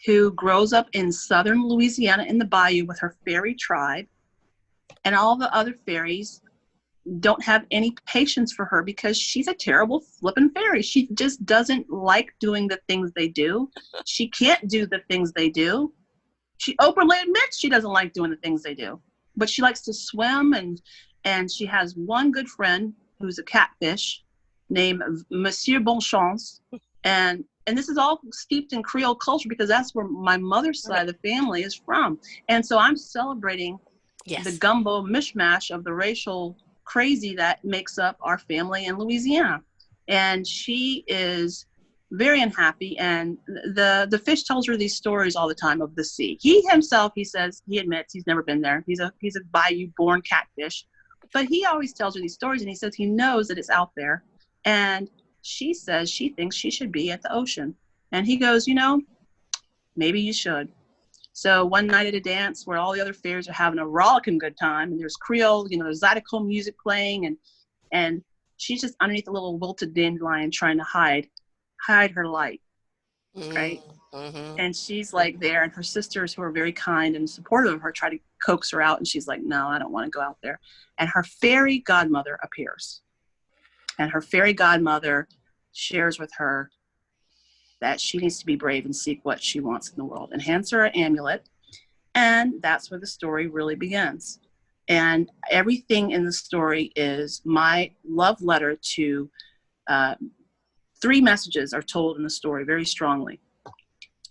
who grows up in southern Louisiana in the bayou with her fairy tribe, and all the other fairies don't have any patience for her because she's a terrible flippin' fairy. She just doesn't like doing the things they do. She can't do the things they do. She openly admits she doesn't like doing the things they do, but she likes to swim, and she has one good friend who's a catfish named Monsieur Bonchance, and this is all steeped in Creole culture because that's where my mother's side of the family is from. And so I'm celebrating the gumbo mishmash of the racial crazy that makes up our family in Louisiana. And she is very unhappy, and the fish tells her these stories all the time of the sea. He himself, he says, he admits he's never been there. He's a bayou born catfish, but he always tells her these stories, and he says he knows that it's out there. And she says she thinks she should be at the ocean. And he goes, you know, maybe you should. So one night at a dance where all the other fairies are having a rollicking good time, and there's Creole, you know, there's Zydeco music playing, and she's just underneath a little wilted dandelion trying to hide her light, right? Mm-hmm. And she's like there, and her sisters, who are very kind and supportive of her, try to coax her out, and she's like, no, I don't want to go out there. And her fairy godmother appears, and her fairy godmother shares with her that she needs to be brave and seek what she wants in the world, and hands her an amulet. And that's where the story really begins. And everything in the story is my love letter to 3 messages are told in the story very strongly.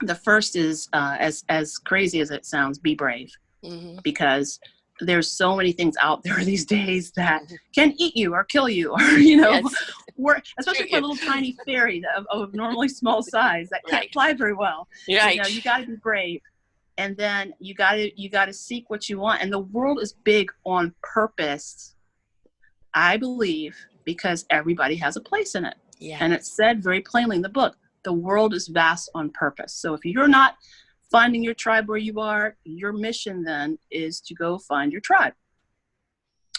The first is, as crazy as it sounds, be brave. Mm-hmm. Because there's so many things out there these days that can eat you or kill you, or, you know, especially for a little tiny fairy of normally small size that can't fly very well. Right. You know, you got to be brave, and then you got to seek what you want. And the world is big on purpose, I believe, because everybody has a place in it. Yeah. And it's said very plainly in the book, the world is vast on purpose. So if you're not finding your tribe where you are, your mission then is to go find your tribe,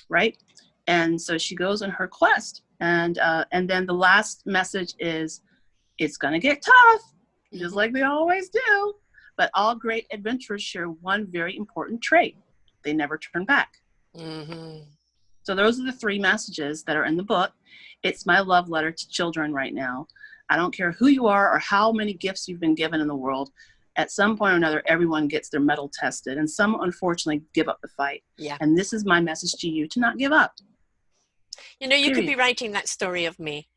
right? And so she goes on her quest. And then the last message is, it's going to get tough, just like they always do. But all great adventurers share one very important trait. They never turn back. Mm-hmm. So those are the 3 messages that are in the book. It's my love letter to children right now. I don't care who you are or how many gifts you've been given in the world. At some point or another, everyone gets their mettle tested, and some unfortunately give up the fight. Yeah. And this is my message to you, to not give up. You know, you could be writing that story of me.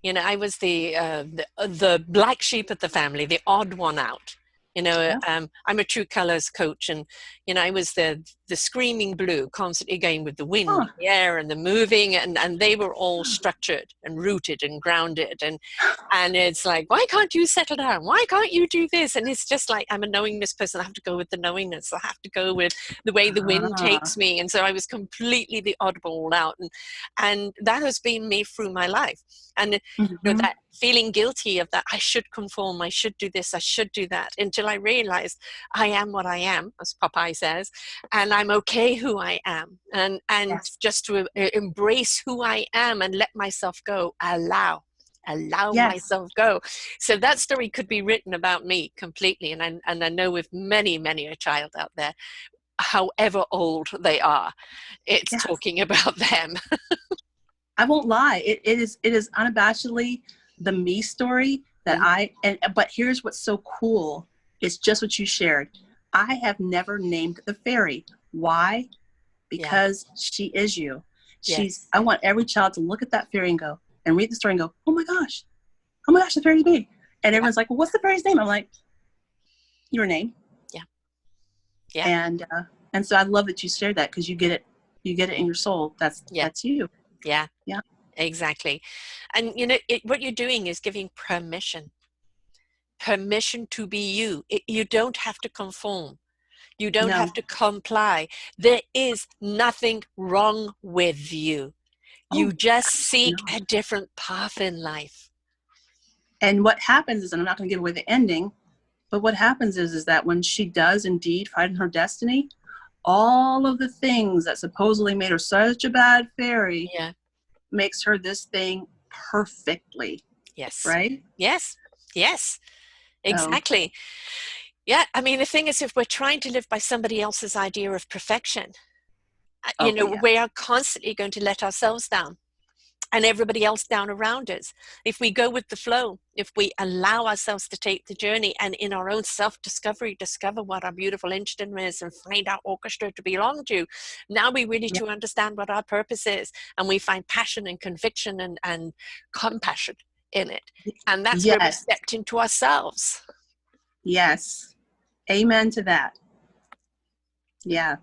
You know, I was the black sheep of the family, the odd one out. You know, Yeah. I'm a true colors coach, and you know, I was the screaming blue, constantly going with the wind, the air, and the moving, and they were all structured and rooted and grounded, and it's like, why can't you settle down? Why can't you do this? And it's just like, I'm a knowingness person. I have to go with the knowingness. I have to go with the way the wind takes me. And so I was completely the oddball out, and that has been me through my life. And you know, that feeling guilty of that, I should conform, I should do this, I should do that, until I realized I am what I am, as Popeye says, and I'm okay who I am, and Yes. just to embrace who I am and let myself go, allow Yes. myself go. So that story could be written about me completely, and I know with many a child out there, however old they are, it's Yes. talking about them. I won't lie. It is unabashedly the me story that but here's what's so cool. It's just what you shared. I have never named the fairy. Why? Because she is you. I want every child to look at that fairy and go, and read the story and go, oh my gosh, the fairy's me. And everyone's like, well, what's the fairy's name? I'm like, your name. Yeah. And so I love that you shared that, because you get it in your soul. That's you. Yeah. Yeah. Exactly. And you know, what you're doing is giving permission to be you. You don't have to conform. You don't have to comply. There is nothing wrong with you. You just seek a different path in life. And what happens is, and I'm not going to give away the ending, but what happens is that when she does indeed find her destiny, all of the things that supposedly made her such a bad fairy makes her this thing perfectly. Yes. Right? Yes. Exactly. Yeah. I mean, the thing is, if we're trying to live by somebody else's idea of perfection, you know, we are constantly going to let ourselves down and everybody else down around us. If we go with the flow, if we allow ourselves to take the journey and in our own self-discovery, discover what our beautiful instrument is and find our orchestra to belong to, now we really do understand what our purpose is, and we find passion and conviction and compassion in it. And that's where we stepped into ourselves. Yes. Amen to that. Yeah.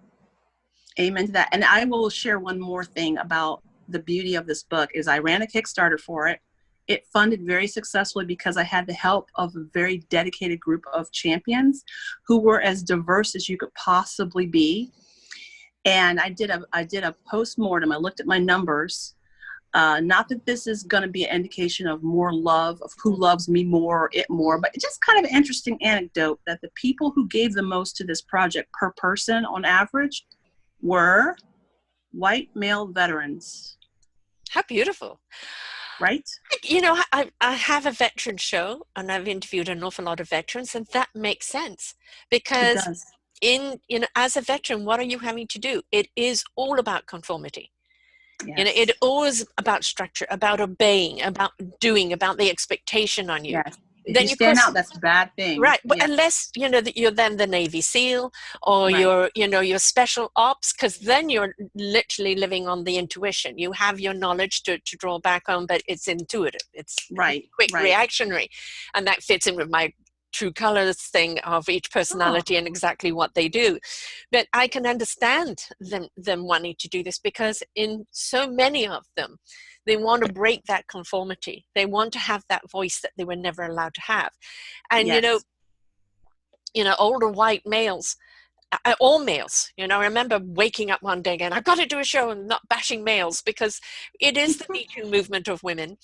Amen to that. And I will share one more thing about the beauty of this book is I ran a Kickstarter for it. It funded very successfully because I had the help of a very dedicated group of champions who were as diverse as you could possibly be. And I did a post-mortem. I looked at my numbers. Not that this is going to be an indication of more love, of who loves me more or it more, but it's just kind of an interesting anecdote that the people who gave the most to this project per person on average were white male veterans. How beautiful. Right? You know, I have a veteran show and I've interviewed an awful lot of veterans, and that makes sense because as a veteran, what are you having to do? It is all about conformity. Yes. You know, it's always about structure, about obeying, about doing, about the expectation on you. Yes. If then you stand out, that's a bad thing. Right. Yes. Unless, you know, that you're then the Navy SEAL or you're, you know, your special ops, because then you're literally living on the intuition. You have your knowledge to draw back on, but it's intuitive. It's quick reactionary. And that fits in with my true colors thing of each personality and exactly what they do. But I can understand them wanting to do this because in so many of them, they want to break that conformity. They want to have that voice that they were never allowed to have. And, you know, older white males, all males, you know, I remember waking up one day and I've got to do a show and not bashing males because it is the Me Too movement of women.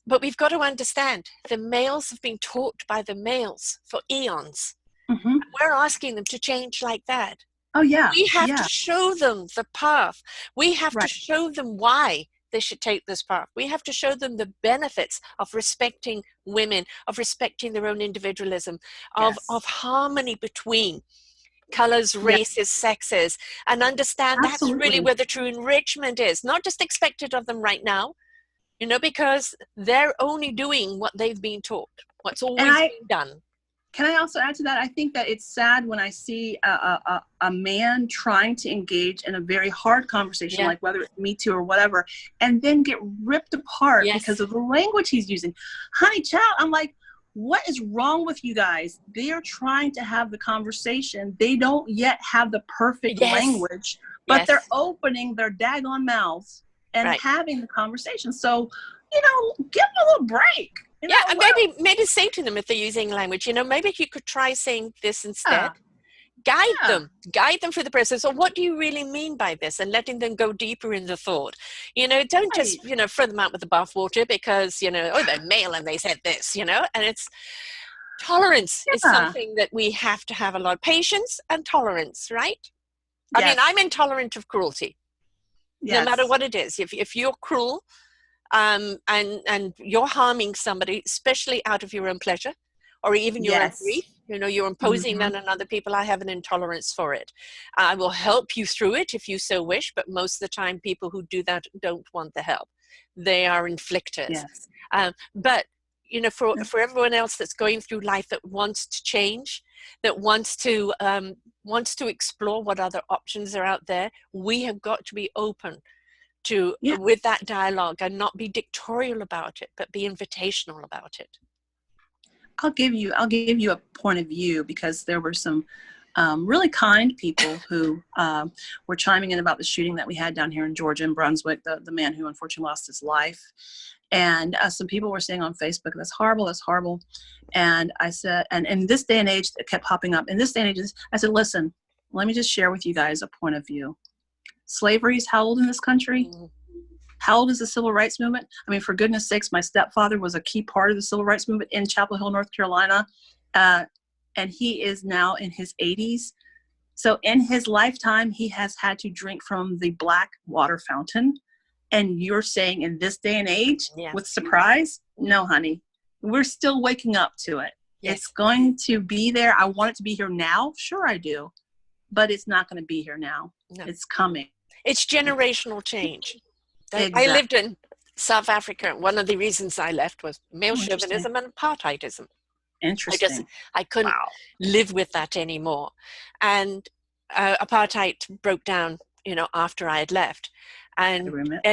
But we've got to understand the males have been taught by the males for eons. Mm-hmm. We're asking them to change like that. Oh, yeah. We have to Yeah. show them the path. We have to Right. show them why they should take this path. We have to show them the benefits of respecting women, of respecting their own individualism, Yes. of harmony between colors, Yeah. races, sexes, and understand that's really Absolutely. where the true enrichment is, not just expected of them right now, because they're only doing what they've been taught, what's And always been done. can I also add to that? I think that it's sad when I see a man trying to engage in a very hard conversation, Yeah. like whether it's Me Too or whatever, and then get ripped apart Yes. because of the language he's using. Honey, child, I'm like, what is wrong with you guys? They are trying to have the conversation. They don't yet have the perfect Yes. language, but Yes. they're opening their daggone mouths and Right. having the conversation. So, give them a little break. Yeah, and maybe say to them, if they're using language, maybe you could try saying this instead. Guide them through the process. So what do you really mean by this? And letting them go deeper in the thought. Don't just, throw them out with the bathwater because, they're male and they said this, and it's tolerance is something that we have to have a lot of patience and tolerance, right? Yes. I mean, I'm intolerant of cruelty, no matter what it is. If you're cruel, and you're harming somebody, especially out of your own pleasure or even your own grief, you're imposing that on other people, I have an intolerance for it. I will help you through it if you so wish, but most of the time people who do that don't want the help. They are inflictors. Yes. But for everyone else that's going through life that wants to change, that wants to explore what other options are out there, we have got to be open with that dialogue and not be dictatorial about it, but be invitational about it. I'll give you a point of view, because there were some really kind people who were chiming in about the shooting that we had down here in Georgia, in Brunswick, the man who unfortunately lost his life. And some people were saying on Facebook, that's horrible, that's horrible. And I said, and in this day and age, it kept popping up. In this day and age, I said, listen, let me just share with you guys a point of view. Slavery is how old in this country? How old is the civil rights movement? I mean, for goodness sakes, my stepfather was a key part of the civil rights movement in Chapel Hill, North Carolina. And he is now in his 80s. So in his lifetime, he has had to drink from the black water fountain. And you're saying in this day and age, with surprise? No, honey. We're still waking up to it. Yes. It's going to be there. I want it to be here now. Sure, I do. But it's not going to be here now. No. It's coming. It's generational change. Exactly. I lived in South Africa. One of the reasons I left was male chauvinism and apartheidism. Interesting. I couldn't live with that anymore. And apartheid broke down, after I had left. And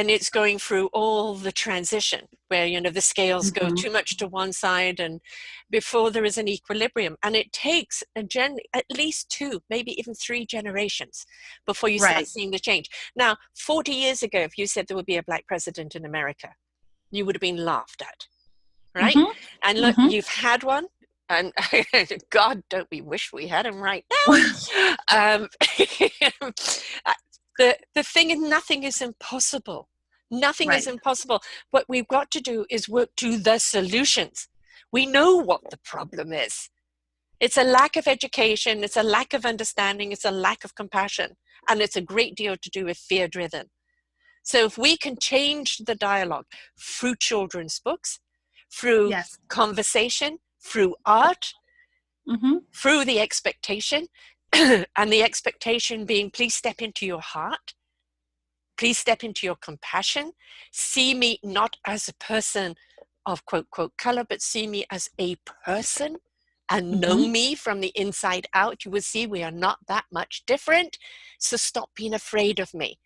it's going through all the transition where, the scales go too much to one side and before there is an equilibrium. And it takes at least 2, maybe even 3 generations before you start seeing the change. Now, 40 years ago, if you said there would be a black president in America, you would have been laughed at, right? And look, you've had one. And God, don't we wish we had him right now? The thing is, nothing is impossible. Nothing is impossible. What we've got to do is work to the solutions. We know what the problem is. It's a lack of education. It's a lack of understanding. It's a lack of compassion. And it's a great deal to do with fear-driven. So if we can change the dialogue through children's books, through conversation, through art, through the expectation, and the expectation being, please step into your heart, please step into your compassion, see me not as a person of quote, quote, color, but see me as a person and know me from the inside out. You will see we are not that much different. So stop being afraid of me.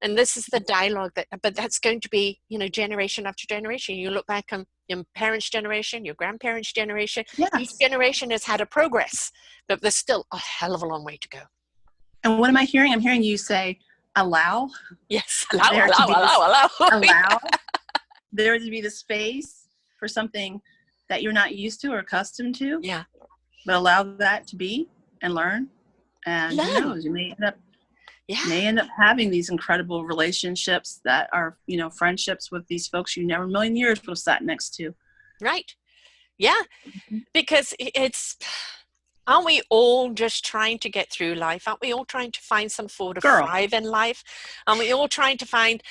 And this is the dialogue but that's going to be, generation after generation. You look back on your parents' generation, your grandparents' generation. Each generation has had a progress, but there's still a hell of a long way to go. And what am I hearing? I'm hearing you say, allow. Yes, allow. Allow there to be the space for something that you're not used to or accustomed to. Yeah. But allow that to be and learn. And who knows, you may end up having these incredible relationships that are, friendships with these folks you never in a million years would have sat next to. Right. Yeah. Because Aren't we all just trying to get through life? Aren't we all trying to find some sort of Girl. thrive in life? Aren't we all trying to find,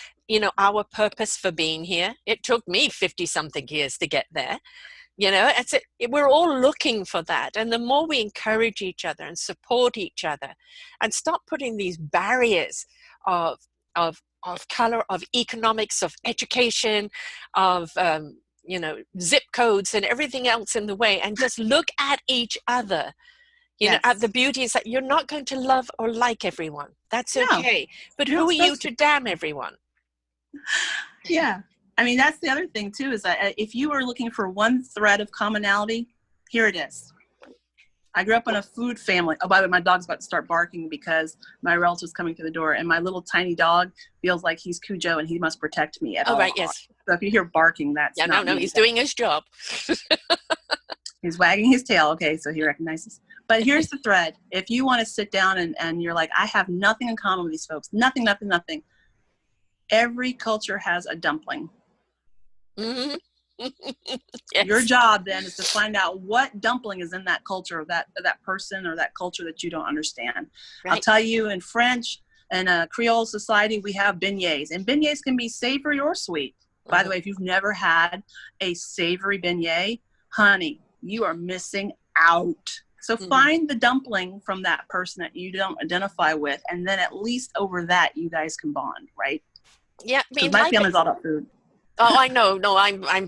our purpose for being here? It took me 50 something years to get there. We're all looking for that. And the more we encourage each other and support each other and stop putting these barriers of, of color, of economics, of education, of, zip codes and everything else in the way, and just look at each other, at the beauty is that you're not going to love or like everyone. That's okay. But who are you to damn everyone? Yeah. I mean, that's the other thing too, is that if you are looking for one thread of commonality, here it is. I grew up in a food family. Oh, by the way, my dog's about to start barking because my relative's coming through the door, and my little tiny dog feels like he's Cujo and he must protect me at all right, costs. Yes. So if you hear barking, that's not no, he's doing his job. He's wagging his tail. Okay, so he recognizes. But here's the thread. If you want to sit down and you're like, I have nothing in common with these folks, nothing. Every culture has a dumpling. Mm-hmm. Yes. Your job then is to find out what dumpling is in that culture, or that person or that culture that you don't understand. Right. I'll tell you, in French and Creole society, we have beignets, and beignets can be savory or sweet. Mm-hmm. By the way, if you've never had a savory beignet, honey, you are missing out. So find the dumpling from that person that you don't identify with, and then at least over that you guys can bond, right? Yeah, I mean, my family's all about food. Oh, I know. No, I'm a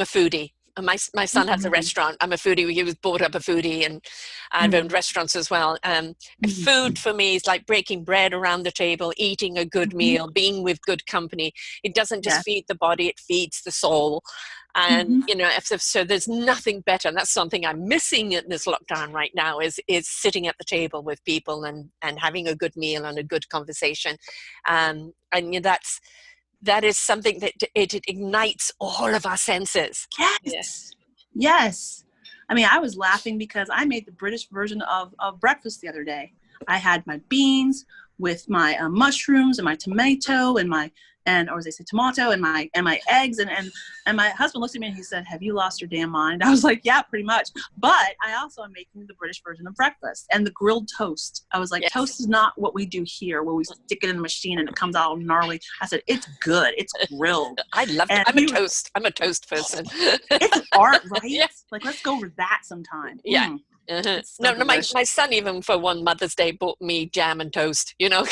foodie. My son has a restaurant. I'm a foodie. He was brought up a foodie, and I've owned restaurants as well. Food for me is like breaking bread around the table, eating a good meal, being with good company. It doesn't just feed the body; it feeds the soul. And so there's nothing better. And that's something I'm missing in this lockdown right now is sitting at the table with people and having a good meal and a good conversation. And that is something that it ignites all of our senses. Yes. I mean, I was laughing because I made the British version of breakfast the other day. I had my beans with my mushrooms and my tomato or as they say, tomato and my eggs. And my husband looked at me and he said, "Have you lost your damn mind?" I was like, "Yeah, pretty much." But I also am making the British version of breakfast and the grilled toast. I was like, toast is not what we do here where we stick it in the machine and it comes out all gnarly. I said, it's good. It's grilled. I love it. I'm a toast person. It's an art, right? Yes. Like, let's go over that sometime. Yeah. So no, my son even for one Mother's Day bought me jam and toast, because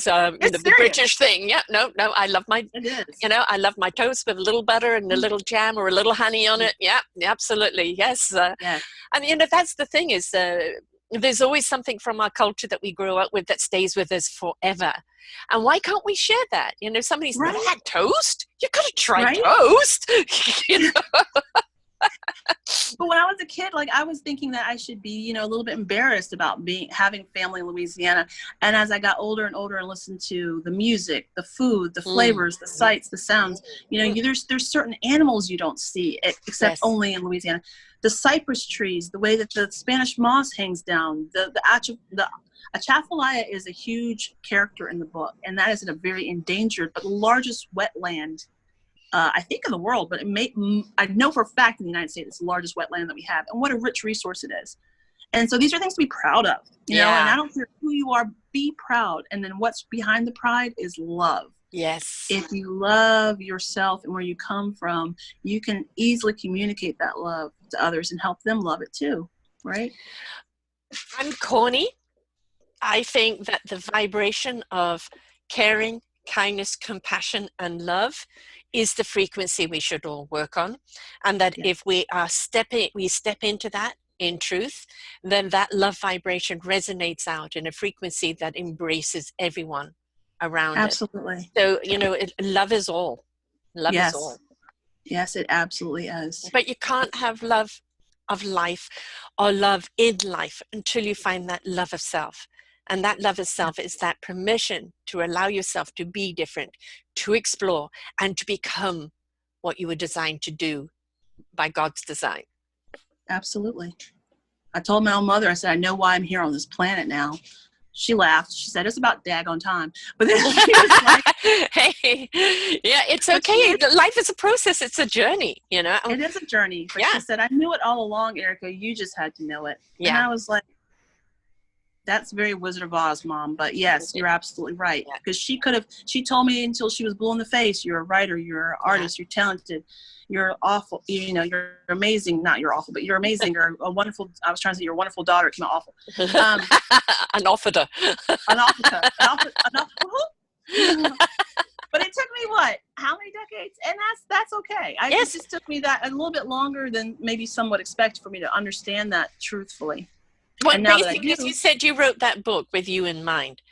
the British thing. Yeah, no, I love I love my toast with a little butter and a little jam or a little honey on it. Yeah, absolutely, yes. And that's the thing is there's always something from our culture that we grew up with that stays with us forever. And why can't we share that? Somebody's had toast. You got to try toast. But when I was a kid, like I was thinking that I should be, a little bit embarrassed about having family in Louisiana. And as I got older and older and listened to the music, the food, the flavors, the sights, the sounds, there's certain animals you don't see except only in Louisiana. The cypress trees, the way that the Spanish moss hangs down, the Atchafalaya is a huge character in the book, and that is in a very endangered but largest wetland. I think in the world, but I know for a fact in the United States it's the largest wetland that we have, and what a rich resource it is. And so these are things to be proud of, and I don't care who you are, be proud. And then what's behind the pride is love. Yes. If you love yourself and where you come from, you can easily communicate that love to others and help them love it too, right? I'm corny. I think that the vibration of caring, kindness, compassion, and love is the frequency we should all work on. And that if we step into that in truth, then that love vibration resonates out in a frequency that embraces everyone around Absolutely. it. So, love is all. Love is all. Yes, it absolutely is. But you can't have love of life or love in life until you find that love of self. And that love of self is that permission to allow yourself to be different, to explore, and to become what you were designed to do by God's design. Absolutely. I told my own mother, I said, I know why I'm here on this planet now. she laughed. She said, it's about daggone time. But then she was like, hey, yeah, it's okay. Life is a process. It's a journey, you know. It is a journey. But Yeah. she said, I knew it all along, Erica. You just had to know it. Yeah. And I was like, that's very Wizard of Oz, Mom. But yes, you're absolutely right. Because she told me until she was blue in the face, you're a writer, you're an artist, you're talented, you're awful, you know, you're amazing. Not you're awful, but you're amazing. You're a wonderful, I was trying to say you're a wonderful daughter. It came out awful. An officer. An officer. But it took me how many decades? And that's okay. It just took me that a little bit longer than maybe some would expect for me to understand that truthfully. Well, and now basically, as you said, you wrote that book with you in mind.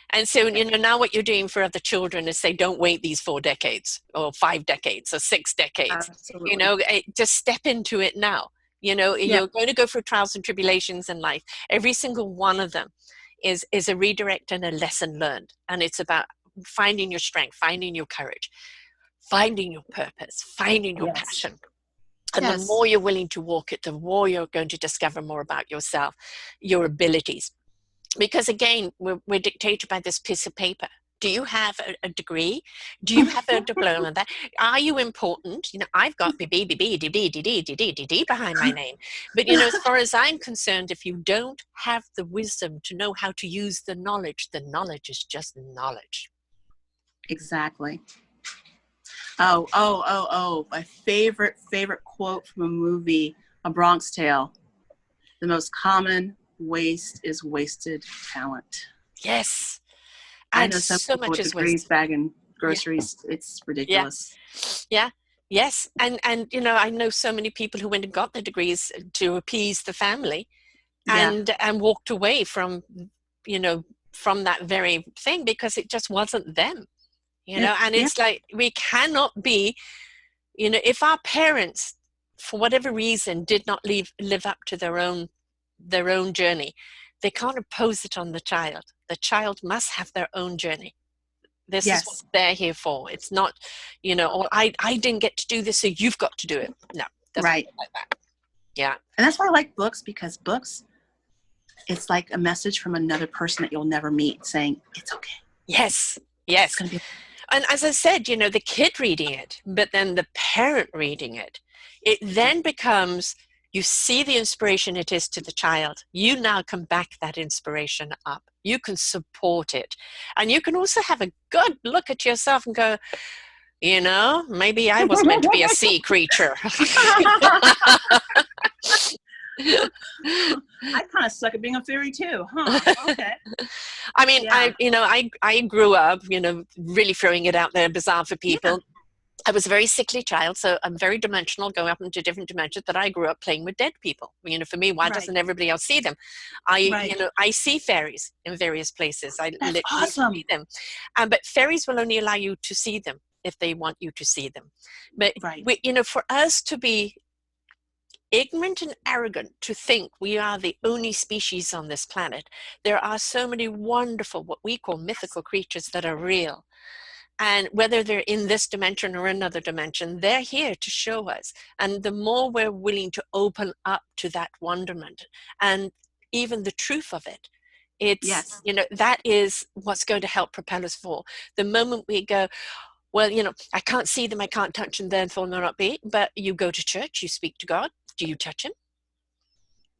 And so, you know, now what you're doing for other children is say, don't wait these 4 decades or 5 decades or 6 decades. Absolutely. You know, just step into it now. You know, you're going to go through trials and tribulations in life. Every single one of them is a redirect and a lesson learned. And it's about finding your strength, finding your courage, finding your purpose, finding your passion. And the more you're willing to walk it, the more you're going to discover more about yourself, your abilities. Because again, we're dictated by this piece of paper. Do you have a degree? Do you have a diploma? Are you important? You know, I've got B behind my name. But, you know, as far as I'm concerned, if you don't have the wisdom to know how to use the knowledge is just knowledge. Exactly. Oh, my favorite quote from a movie, A Bronx Tale. The most common waste is wasted talent. Yes. I know some so people much with is degrees bagging groceries. Yeah. It's ridiculous. Yeah. Yes. And, you know, I know so many people who went and got the degrees to appease the family and walked away from, you know, from that very thing because it just wasn't them. You know, and it's like, we cannot be, you know, if our parents, for whatever reason, did not live up to their own journey, they can't impose it on the child. The child must have their own journey. This is what they're here for. It's not, you know, or I didn't get to do this, so you've got to do it. No, doesn't work like that. Yeah. And that's why I like books, because books, it's like a message from another person that you'll never meet saying, it's okay. Yes. Yes. And as I said, you know, the kid reading it, but then the parent reading it, it then becomes, you see the inspiration it is to the child. You now can back that inspiration up. You can support it. And you can also have a good look at yourself and go, you know, maybe I was meant to be a sea creature. I kind of suck at being a fairy too, huh? Okay. I mean, I grew up, you know, really throwing it out there, bizarre for people. Yeah. I was a very sickly child, so I'm very dimensional, going up into different dimensions, but I grew up playing with dead people. You know, for me, why doesn't everybody else see them? You know, I see fairies in various places. I literally see them. But fairies will only allow you to see them if they want you to see them. But, you know, for us to be ignorant and arrogant to think we are the only species on this planet, there are so many wonderful, what we call mythical creatures that are real. And whether they're in this dimension or another dimension, they're here to show us. And the more we're willing to open up to that wonderment and even the truth of it, it's, you know, that is what's going to help propel us forward. The moment we go, well, you know, I can't see them, I can't touch them, therefore they'll not be, but you go to church, you speak to God, do you touch him?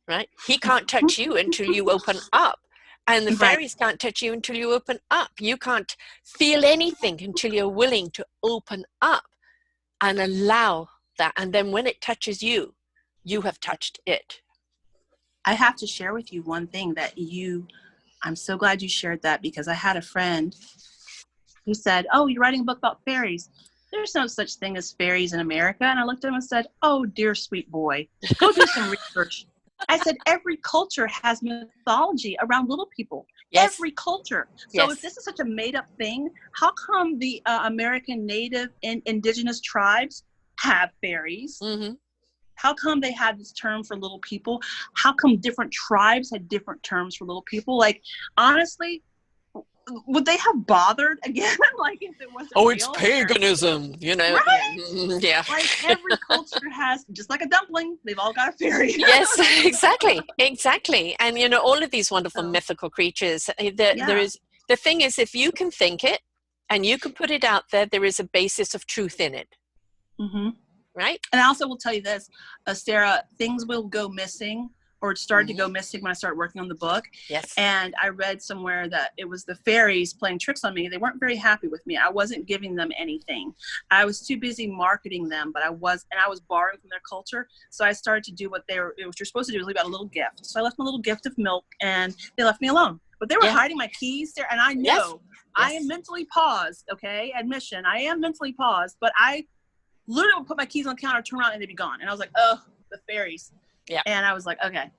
Right? He can't touch you until you open up. And the fairies can't touch you until you open up. You can't feel anything until you're willing to open up and allow that. And then when it touches you, you have touched it. I have to share with you one thing that I'm so glad you shared that, because I had a friend who said, oh, you're writing a book about fairies. There's no such thing as fairies in America. And I looked at him and said, oh, dear sweet boy, go do some research. I said, every culture has mythology around little people. Yes. Every culture. So if this is such a made up thing, how come the American native and indigenous tribes have fairies? Mm-hmm. How come they have this term for little people? How come different tribes had different terms for little people? Like, honestly, would they have bothered again? Like if it wasn't Oh, real? it's paganism, you know. Right? Yeah. Like every culture has, just like a dumpling, they've all got a fairy. Yes, exactly. And you know, all of these wonderful mythical creatures, there is, the thing is, if you can think it and you can put it out there, there is a basis of truth in it. Mm-hmm. Right? And I also will tell you this, Sarah, things will go missing, or it started to go missing when I started working on the book. Yes. And I read somewhere that it was the fairies playing tricks on me. They weren't very happy with me. I wasn't giving them anything. I was too busy marketing them, but I was borrowing from their culture. So I started to do what you're supposed to do, is leave out a little gift. So I left them a little gift of milk, and they left me alone. But they were hiding my keys there, and I know I am mentally paused, okay? Admission, I am mentally paused, but I literally would put my keys on the counter, turn around, and they'd be gone. And I was like, oh, the fairies. Yeah. And I was like, okay.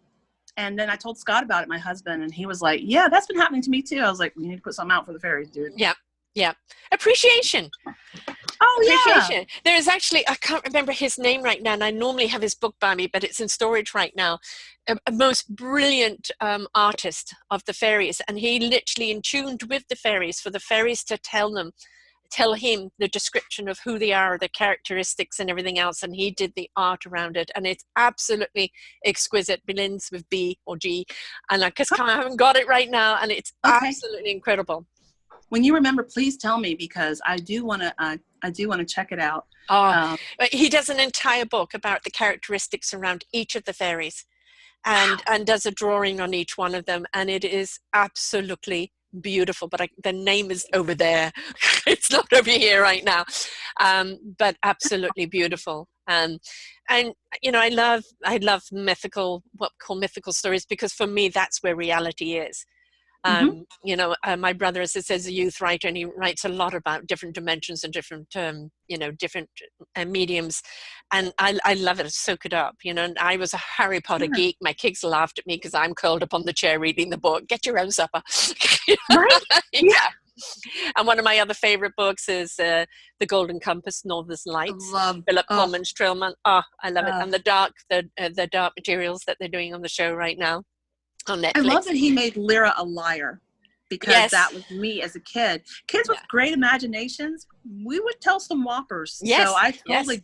And then I told Scott about it, my husband, and he was like, yeah, that's been happening to me too. I was like, we need to put something out for the fairies, dude. Yeah. Yeah. Appreciation. Oh, Appreciation. Yeah. There is actually, I can't remember his name right now, and I normally have his book by me, but it's in storage right now. A most brilliant artist of the fairies. And he literally in tuned with the fairies for the fairies to tell him the description of who they are, the characteristics and everything else, and he did the art around it, and it's absolutely exquisite. Begins with B or G, and I just haven't got it right now, and it's absolutely incredible. When you remember, please tell me, because I do want to check it out. He does an entire book about the characteristics around each of the fairies, and does a drawing on each one of them, and it is absolutely beautiful. But the name is over there. It's not over here right now. But absolutely beautiful. And you know, I love what we call mythical stories, because for me that's where reality is. You know, my brother, as it says, a youth writer, and he writes a lot about different dimensions and different different mediums, and I love it. I soak it up, you know. And I was a Harry Potter geek. My kids laughed at me because I'm curled up on the chair reading the book. Get your own supper. Right? Yeah. And one of my other favorite books is The Golden Compass, Northern Lights, Philip Pullman's Trillman. Oh, I love it. And the dark materials that they're doing on the show right now on Netflix. I love that he made Lyra a liar, because that was me as a kid. Kids with great imaginations, we would tell some whoppers. Yes. So I totally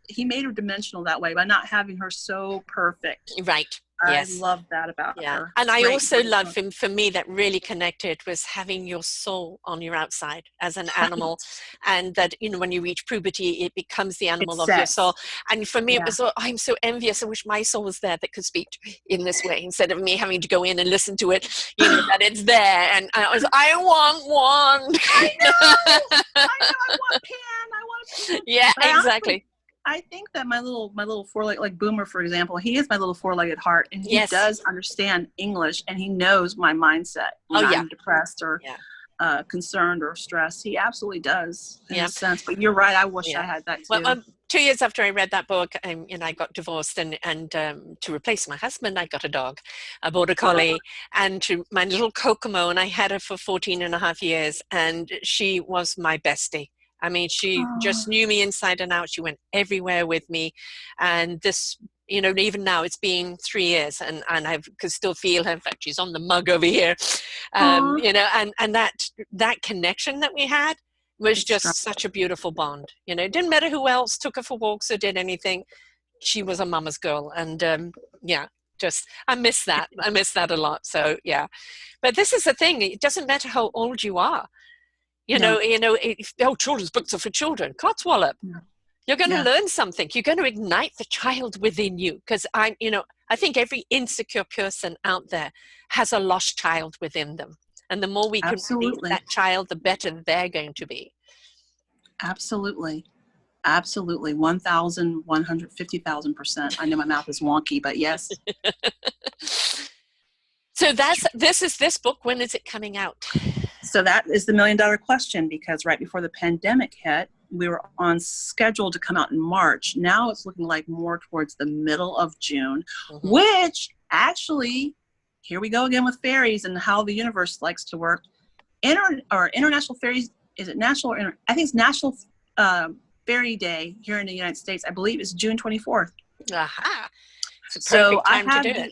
he made her dimensional that way by not having her so perfect. Right. Yes. I love that about her. And I also love him, for me, that really connected was having your soul on your outside as an animal. And that, you know, when you reach puberty, it becomes the animal of your soul. And for me, it was, I'm so envious. I wish my soul was there that could speak in this way, instead of me having to go in and listen to it, you know, that it's there. And I want one. I know, I want Pan. I want Pan. Yeah, exactly. I think that my little four-legged, like Boomer, for example, he is my little four-legged heart, and he does understand English, and he knows my mindset when I'm depressed or concerned or stressed. He absolutely does, in a sense. But you're right. I wish I had that too. Well, 2 years after I read that book, I got divorced, and to replace my husband, I got a dog, a border collie, and my little Kokomo, and I had her for 14 and a half years, and she was my bestie. I mean, she just knew me inside and out. She went everywhere with me. And this, you know, even now it's been 3 years, and I can still feel her. In fact, she's on the mug over here. You know, and that connection that we had was just such a beautiful bond. You know, it didn't matter who else took her for walks or did anything. She was a mama's girl. And I miss that. I miss that a lot. So, yeah. But this is the thing. It doesn't matter how old you are. You know, children's books are for children. Codswallop. Yeah. You're going to learn something. You're going to ignite the child within you. Because I think every insecure person out there has a lost child within them. And the more we can release that child, the better they're going to be. Absolutely. 1,150,000%. I know my mouth is wonky, but yes. So this is this book. When is it coming out? So that is the $1 million question, because right before the pandemic hit, we were on schedule to come out in March. Now it's looking like more towards the middle of June, which actually, here we go again with fairies and how the universe likes to work. International Fairies, is it national? I think it's National Fairy Day here in the United States. I believe it's June 24th. Aha. It's a So perfect time to do it.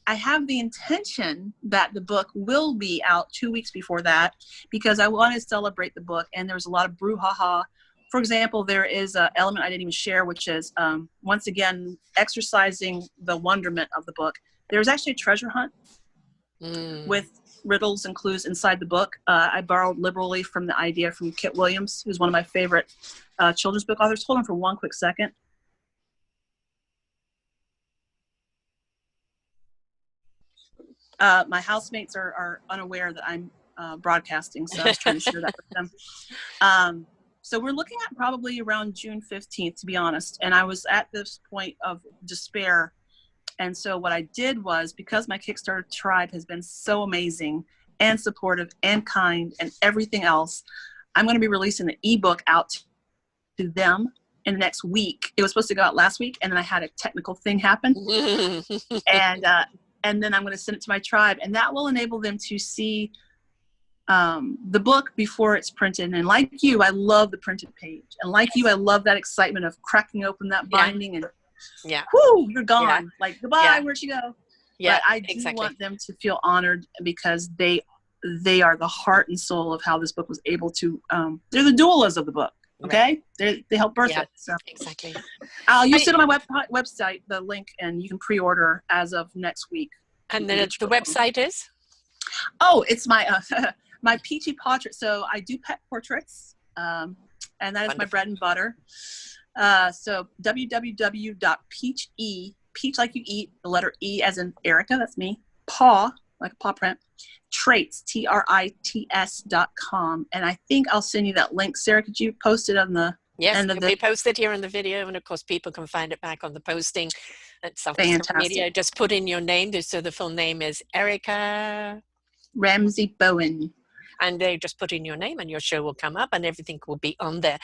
I have the intention that the book will be out 2 weeks before that, because I want to celebrate the book. And there's a lot of brouhaha. For example, there is an element I didn't even share, which is, once again, exercising the wonderment of the book. There's actually a treasure hunt with riddles and clues inside the book. I borrowed liberally from the idea from Kit Williams, who's one of my favorite children's book authors. Hold on for one quick second. My housemates are unaware that I'm broadcasting, so I was trying to share that with them. So we're looking at probably around June 15th, to be honest. And I was at this point of despair. And so what I did was, because my Kickstarter tribe has been so amazing and supportive and kind and everything else, I'm going to be releasing the ebook out to them in the next week. It was supposed to go out last week, and then I had a technical thing happen. And then I'm going to send it to my tribe, and that will enable them to see the book before it's printed. And like you, I love the printed page. And like you, I love that excitement of cracking open that binding and whoo, you're gone. Yeah. Like, goodbye, where'd you go? Yeah, but I do want them to feel honored, because they are the heart and soul of how this book was able to, they're the doulas of the book. Okay. Right. They help birth it. So exactly. You'll sit on my website, the link, and you can pre-order as of next week. And then the website is? Oh, it's my, my peachy portrait. So I do pet portraits, and that is my bread and butter. So www.peach, peach like you eat, the letter E as in Erica, that's me, paw, like a paw print, traits, TRITS.com. And I think I'll send you that link. Sarah, could you post it on the end of the... Yes, we posted here in the video, and of course people can find it back on the posting at social media. Just put in your name, so the full name is Erica Ramsey-Bowen. And they just put in your name, and your show will come up, and everything will be on there,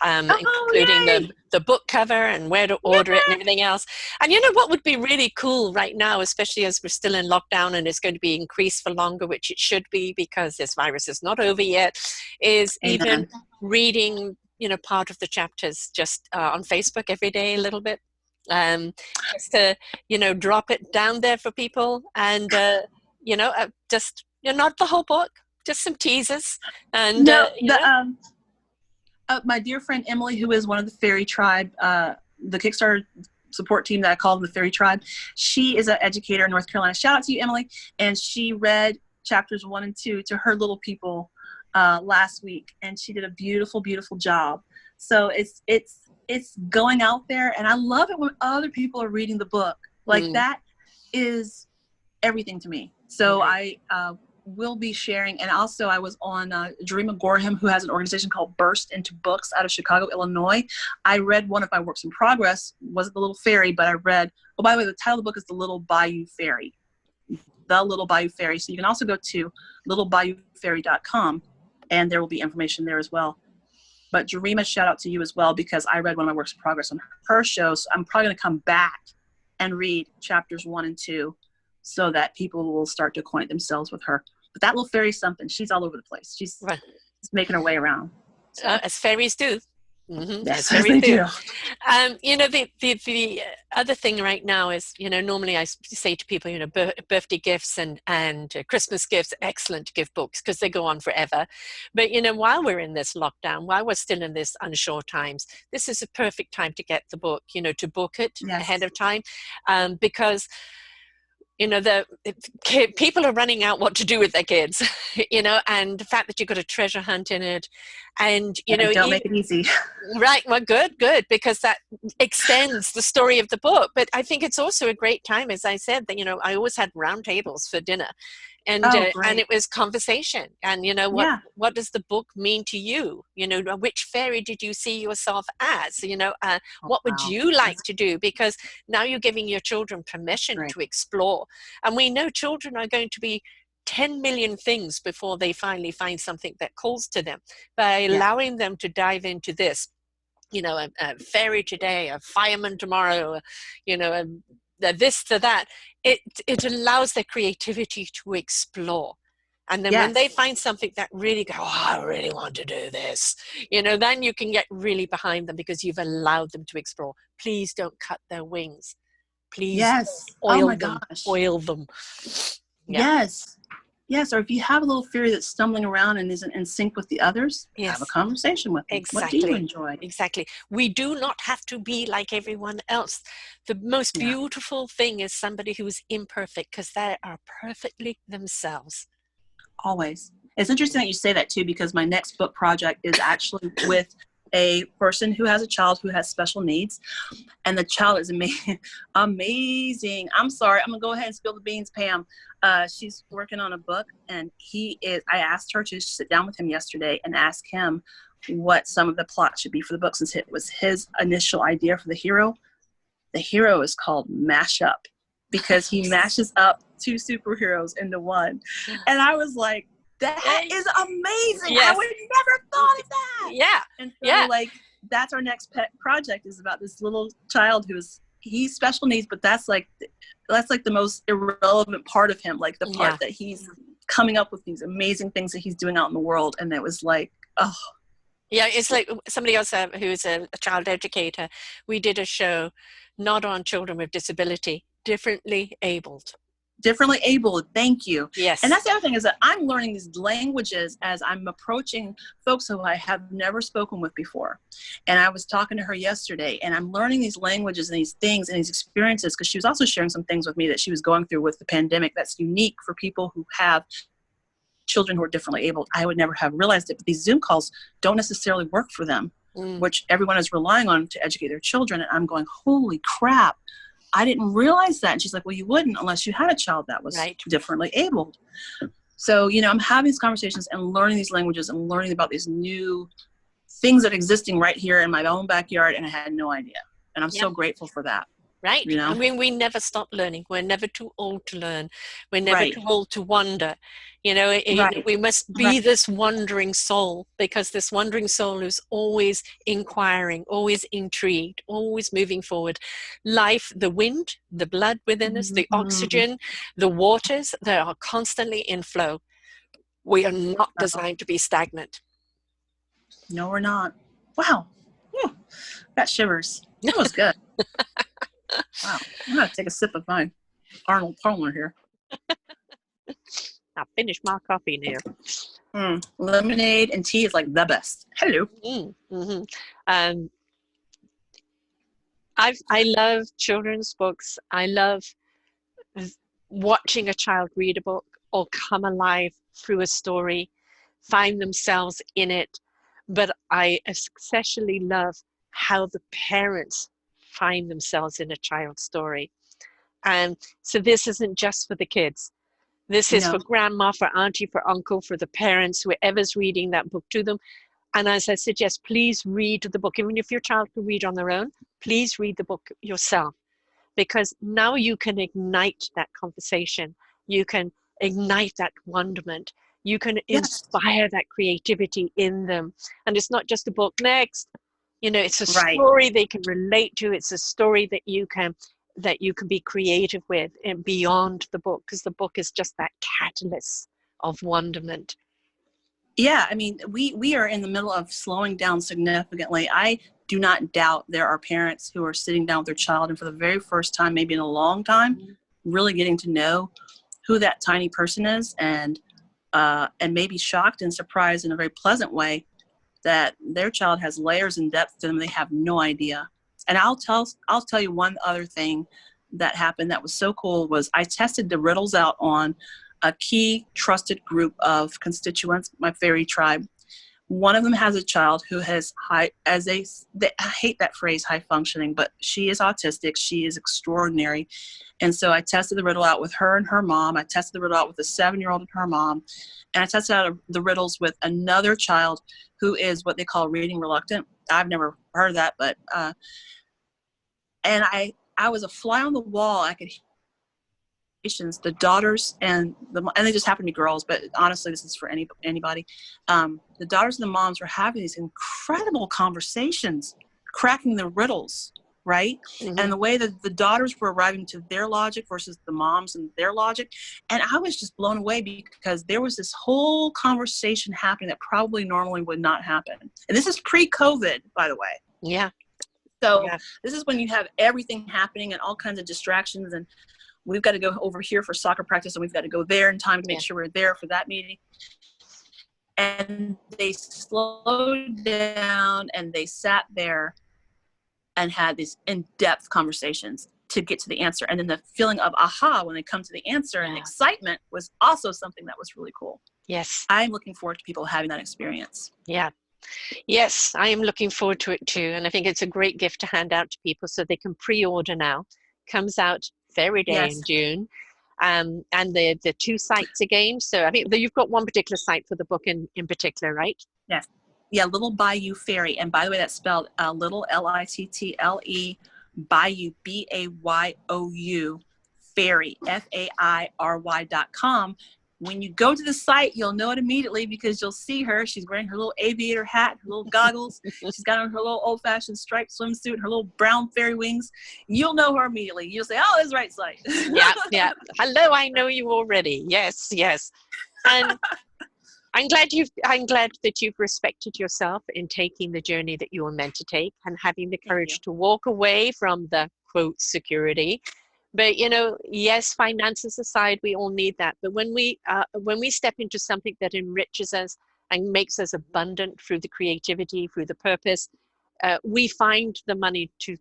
including the book cover and where to order it and everything else. And you know what would be really cool right now, especially as we're still in lockdown and it's going to be increased for longer, which it should be, because this virus is not over yet, is even reading, part of the chapters just on Facebook every day a little bit, just to, drop it down there for people, and, just, not the whole book. Just some teasers. And my dear friend Emily, who is one of the Fairy Tribe, the Kickstarter support team that I call them the Fairy Tribe, she is an educator in North Carolina. Shout out to you, Emily. And she read chapters 1 and 2 to her little people last week, and she did a beautiful, beautiful job. So it's going out there, and I love it when other people are reading the book. Like that is everything to me. So I will be sharing. And also I was on Jarima Gorham, who has an organization called Burst Into Books out of Chicago, Illinois. I read one of my works in progress, wasn't The Little Fairy, but I read, oh, by the way, the title of the book is The Little Bayou Fairy. The Little Bayou Fairy. So you can also go to littlebayoufairy.com, and there will be information there as well. But Jarima, shout out to you as well, because I read one of my works in progress on her show. So I'm probably going to come back and read chapters 1 and 2 so that people will start to acquaint themselves with her. But that little fairy something, she's all over the place. She's making her way around. So. As fairies do. Yes, as they do. The other thing right now is, normally I say to people, birthday gifts and Christmas gifts, excellent to give books because they go on forever. But, while we're in this lockdown, while we're still in this unsure times, this is a perfect time to get the book, to book it ahead of time, because people are running out what to do with their kids, and the fact that you've got a treasure hunt in it, and don't make it easy. Right. Well, good, because that extends the story of the book. But I think it's also a great time, as I said, that I always had round tables for dinner, and it was conversation. And what does the book mean to you? Which fairy did you see yourself as? What would you like to do? Because now you're giving your children permission to explore, and we know children are going to be 10 million things before they finally find something that calls to them. By allowing them to dive into this, a fairy today, a fireman tomorrow, this to that, it allows their creativity to explore. And then when they find something that really go, oh, I really want to do this, then you can get really behind them because you've allowed them to explore. Please don't cut their wings. please Yes. Oh oil my them, gosh. oil them. Yeah. Yes. Yes. Or if you have a little fairy that's stumbling around and isn't in sync with the others, have a Yes. conversation with them. What do you Exactly. enjoy? Exactly. We do not have to be like everyone else. The most Yeah. beautiful thing is somebody who is imperfect, because they are perfectly themselves. Always. It's interesting that you say that too, because my next book project is actually with a person who has a child who has special needs, and the child is amazing. I'm sorry, I'm gonna go ahead and spill the beans, Pam. She's working on a book, and I asked her to sit down with him yesterday and ask him what some of the plot should be for the book, since it was his initial idea for the hero. The hero is called Mashup, because he mashes up two superheroes into one. And I was like, that is amazing. Yes. I would never thought of that. Yeah. And so like, that's our next pet project, is about this little child he's special needs, but that's like the most irrelevant part of him, like the part that he's coming up with these amazing things that he's doing out in the world. And it was like, oh. Yeah, it's like somebody else who's a child educator. We did a show not on children with disability, differently abled. Differently abled, thank you. Yes. And that's the other thing, is that I'm learning these languages as I'm approaching folks who I have never spoken with before. And I was talking to her yesterday, and I'm learning these languages and these things and these experiences, because she was also sharing some things with me that she was going through with the pandemic that's unique for people who have children who are differently abled. I would never have realized it, but these Zoom calls don't necessarily work for them, which everyone is relying on to educate their children. And I'm going, holy crap, I didn't realize that. And she's like, well, you wouldn't unless you had a child that was differently abled. So, I'm having these conversations and learning these languages and learning about these new things that are existing right here in my own backyard, and I had no idea. And I'm so grateful for that. Right. I mean, we never stop learning. We're never too old to learn. We're never too old to wonder. We must be this wandering soul, because this wandering soul is always inquiring, always intrigued, always moving forward. Life, the wind, the blood within us, the oxygen, the waters, they are constantly in flow. We are not designed to be stagnant. No, we're not. Wow. Got shivers. That was good. Wow. I'm going to take a sip of my Arnold Palmer here. I'll finish my coffee now. Lemonade and tea is like the best. Hello. I love children's books. I love watching a child read a book or come alive through a story, find themselves in it. But I especially love how the parents find themselves in a child's story. And so this isn't just for the kids. This is for grandma, for auntie, for uncle, for the parents, whoever's reading that book to them. And as I suggest, please read the book. Even if your child can read on their own, please read the book yourself, because now you can ignite that conversation. You can ignite that wonderment. You can inspire that creativity in them. And it's not just a book. Next, it's a story they can relate to. It's a story that you can be creative with and beyond the book, because the book is just that catalyst of wonderment. Yeah, I mean, we are in the middle of slowing down significantly. I do not doubt there are parents who are sitting down with their child, and for the very first time, maybe in a long time, really getting to know who that tiny person is, and maybe shocked and surprised in a very pleasant way that their child has layers and depth to them they have no idea. And I'll tell you one other thing that happened that was so cool was I tested the riddles out on a key trusted group of constituents, my fairy tribe. One of them has a child who has I hate that phrase, high functioning, but she is autistic. She is extraordinary. And so I tested the riddle out with her and her mom. I tested the riddle out with a 7-year-old and her mom. And I tested out the riddles with another child who is what they call reading reluctant. I've never heard of that, but and I was a fly on the wall. I could hear the daughters and they just happen to be girls, but honestly, this is for anybody. The daughters and the moms were having these incredible conversations, cracking the riddles, right? And the way that the daughters were arriving to their logic versus the moms and their logic. And I was just blown away because there was this whole conversation happening that probably normally would not happen. And this is pre-COVID, by the way. Yeah. So Yeah. this is when you have everything happening and all kinds of distractions, and we've got to go over here for soccer practice, and we've got to go there in time to make sure we're there for that meeting. And they slowed down and they sat there and had these in-depth conversations to get to the answer. And then the feeling of aha when they come to the answer and excitement was also something that was really cool. Yes. I'm looking forward to people having that experience. Yeah. Yes, I am looking forward to it too. And I think it's a great gift to hand out to people so they can pre-order now. Comes out Fairy Day in June. And the two sites again. So I think you've got one particular site for the book in particular, right? Yes. Yeah, Little Bayou Fairy. And by the way, that's spelled little Little, Bayou, Bayou, Fairy, FAIRY.com. When you go to the site, you'll know it immediately because you'll see her. She's wearing her little aviator hat, her little goggles. She's got on her little old-fashioned striped swimsuit, her little brown fairy wings. You'll know her immediately. You'll say, oh, it's the right site. Yeah. Hello, I know you already. Yes. And I'm glad that you've respected yourself in taking the journey that you were meant to take and having the courage to walk away from the quote security. But yes, finances aside, we all need that. But when we step into something that enriches us and makes us abundant through the creativity, through the purpose, we find the money to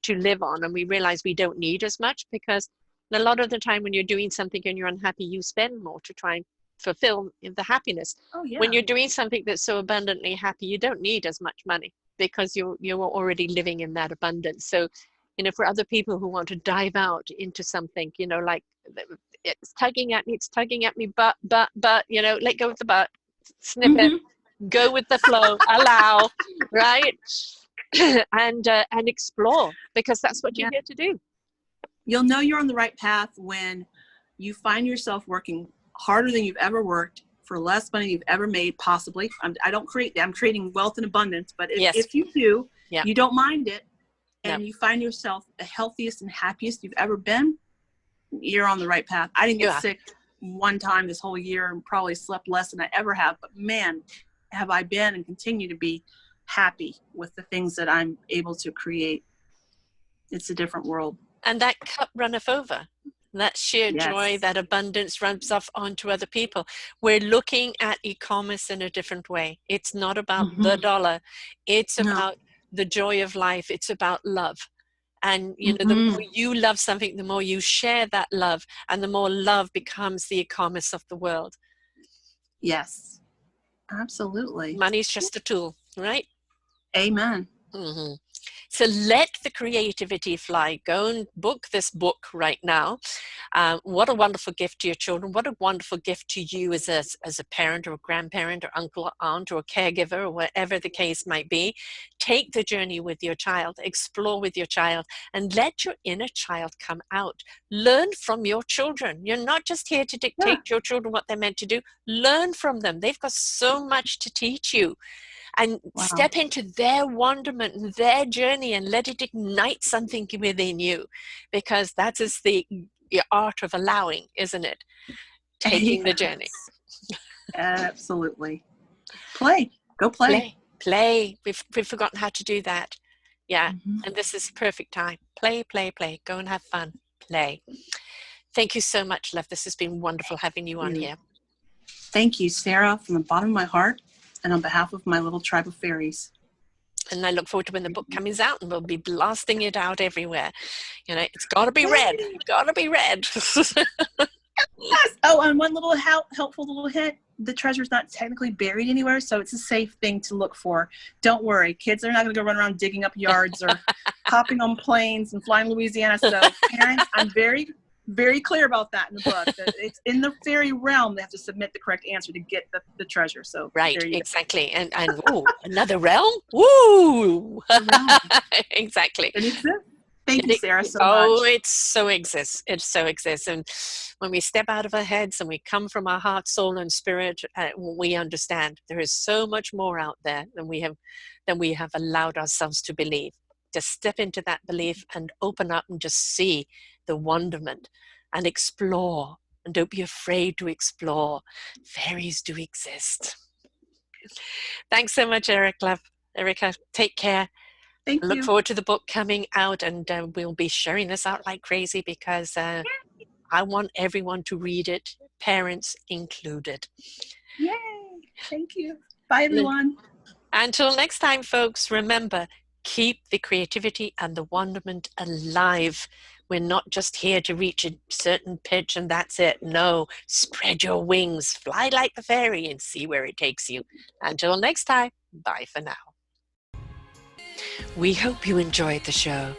live on, and we realize we don't need as much, because a lot of the time when you're doing something and you're unhappy, you spend more to try and fulfill the happiness. When you're doing something that's so abundantly happy, you don't need as much money because you're already living in that abundance. So for other people who want to dive out into something, like it's tugging at me, but, let go of the but, snip it, go with the flow, allow, right? and explore, because that's what you're here to do. You'll know you're on the right path when you find yourself working harder than you've ever worked for less money you've ever made, possibly. I'm creating wealth and abundance, but if you do, you don't mind it, and you find yourself the healthiest and happiest you've ever been, you're on the right path. I didn't get sick one time this whole year and probably slept less than I ever have, but man, have I been and continue to be happy with the things that I'm able to create. It's a different world. And that cup runneth over. That sheer joy, that abundance rubs off onto other people. We're looking at e-commerce in a different way. It's not about the dollar. It's about the joy of life. It's about love. And the more you love something, the more you share that love, and the more love becomes the e-commerce of the world. Yes, absolutely. Money's just a tool, right? Amen. So let the creativity fly. Go and book this book right now. What a wonderful gift to your children. What a wonderful gift to you as a parent or a grandparent or uncle or aunt or a caregiver or whatever the case might be. Take the journey with your child. Explore with your child, and let your inner child come out. Learn from your children. You're not just here to dictate to your children what they're meant to do. Learn from them. They've got so much to teach you. And step into their wonderment and their journey and let it ignite something within you, because that is the art of allowing, isn't it? Taking the journey. Absolutely. Play. Go play. We've forgotten how to do that. Yeah. And this is perfect time. Play. Go and have fun. Play. Thank you so much, love. This has been wonderful having you on here. Thank you, Sarah, from the bottom of my heart, and on behalf of my little tribe of fairies. And I look forward to when the book comes out, and we'll be blasting it out everywhere. It's got to be read. Got to be read. Yes. Oh, and one little helpful little hint: the treasure's not technically buried anywhere, so it's a safe thing to look for. Don't worry, kids are not going to go run around digging up yards or hopping on planes and flying Louisiana. So, parents, I'm very, very clear about that in the book. That it's in the fairy realm. They have to submit the correct answer to get the treasure. So right, exactly. And ooh, another realm. Woo! Exactly. Thank you, Sarah, so much. Oh, it so exists. It so exists. And when we step out of our heads and we come from our heart, soul, and spirit, we understand there is so much more out there than we have allowed ourselves to believe. Just step into that belief and open up and just see the wonderment and explore. And don't be afraid to explore. Fairies do exist. Thanks so much, Erica. Take care. Thank I look you. forward to the book coming out, and we'll be sharing this out like crazy because I want everyone to read it, parents included. Yay. Thank you. Bye, everyone. Until next time, folks, remember, keep the creativity and the wonderment alive. We're not just here to reach a certain pitch and that's it. No, spread your wings, fly like the fairy, and see where it takes you. Until next time, bye for now. We hope you enjoyed the show.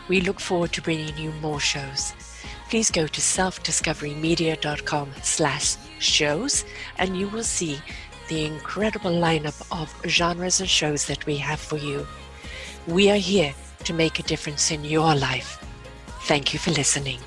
We look forward to bringing you more shows. Please go to selfdiscoverymedia.com/shows and you will see the incredible lineup of genres and shows that we have for you. We are here to make a difference in your life. Thank you for listening.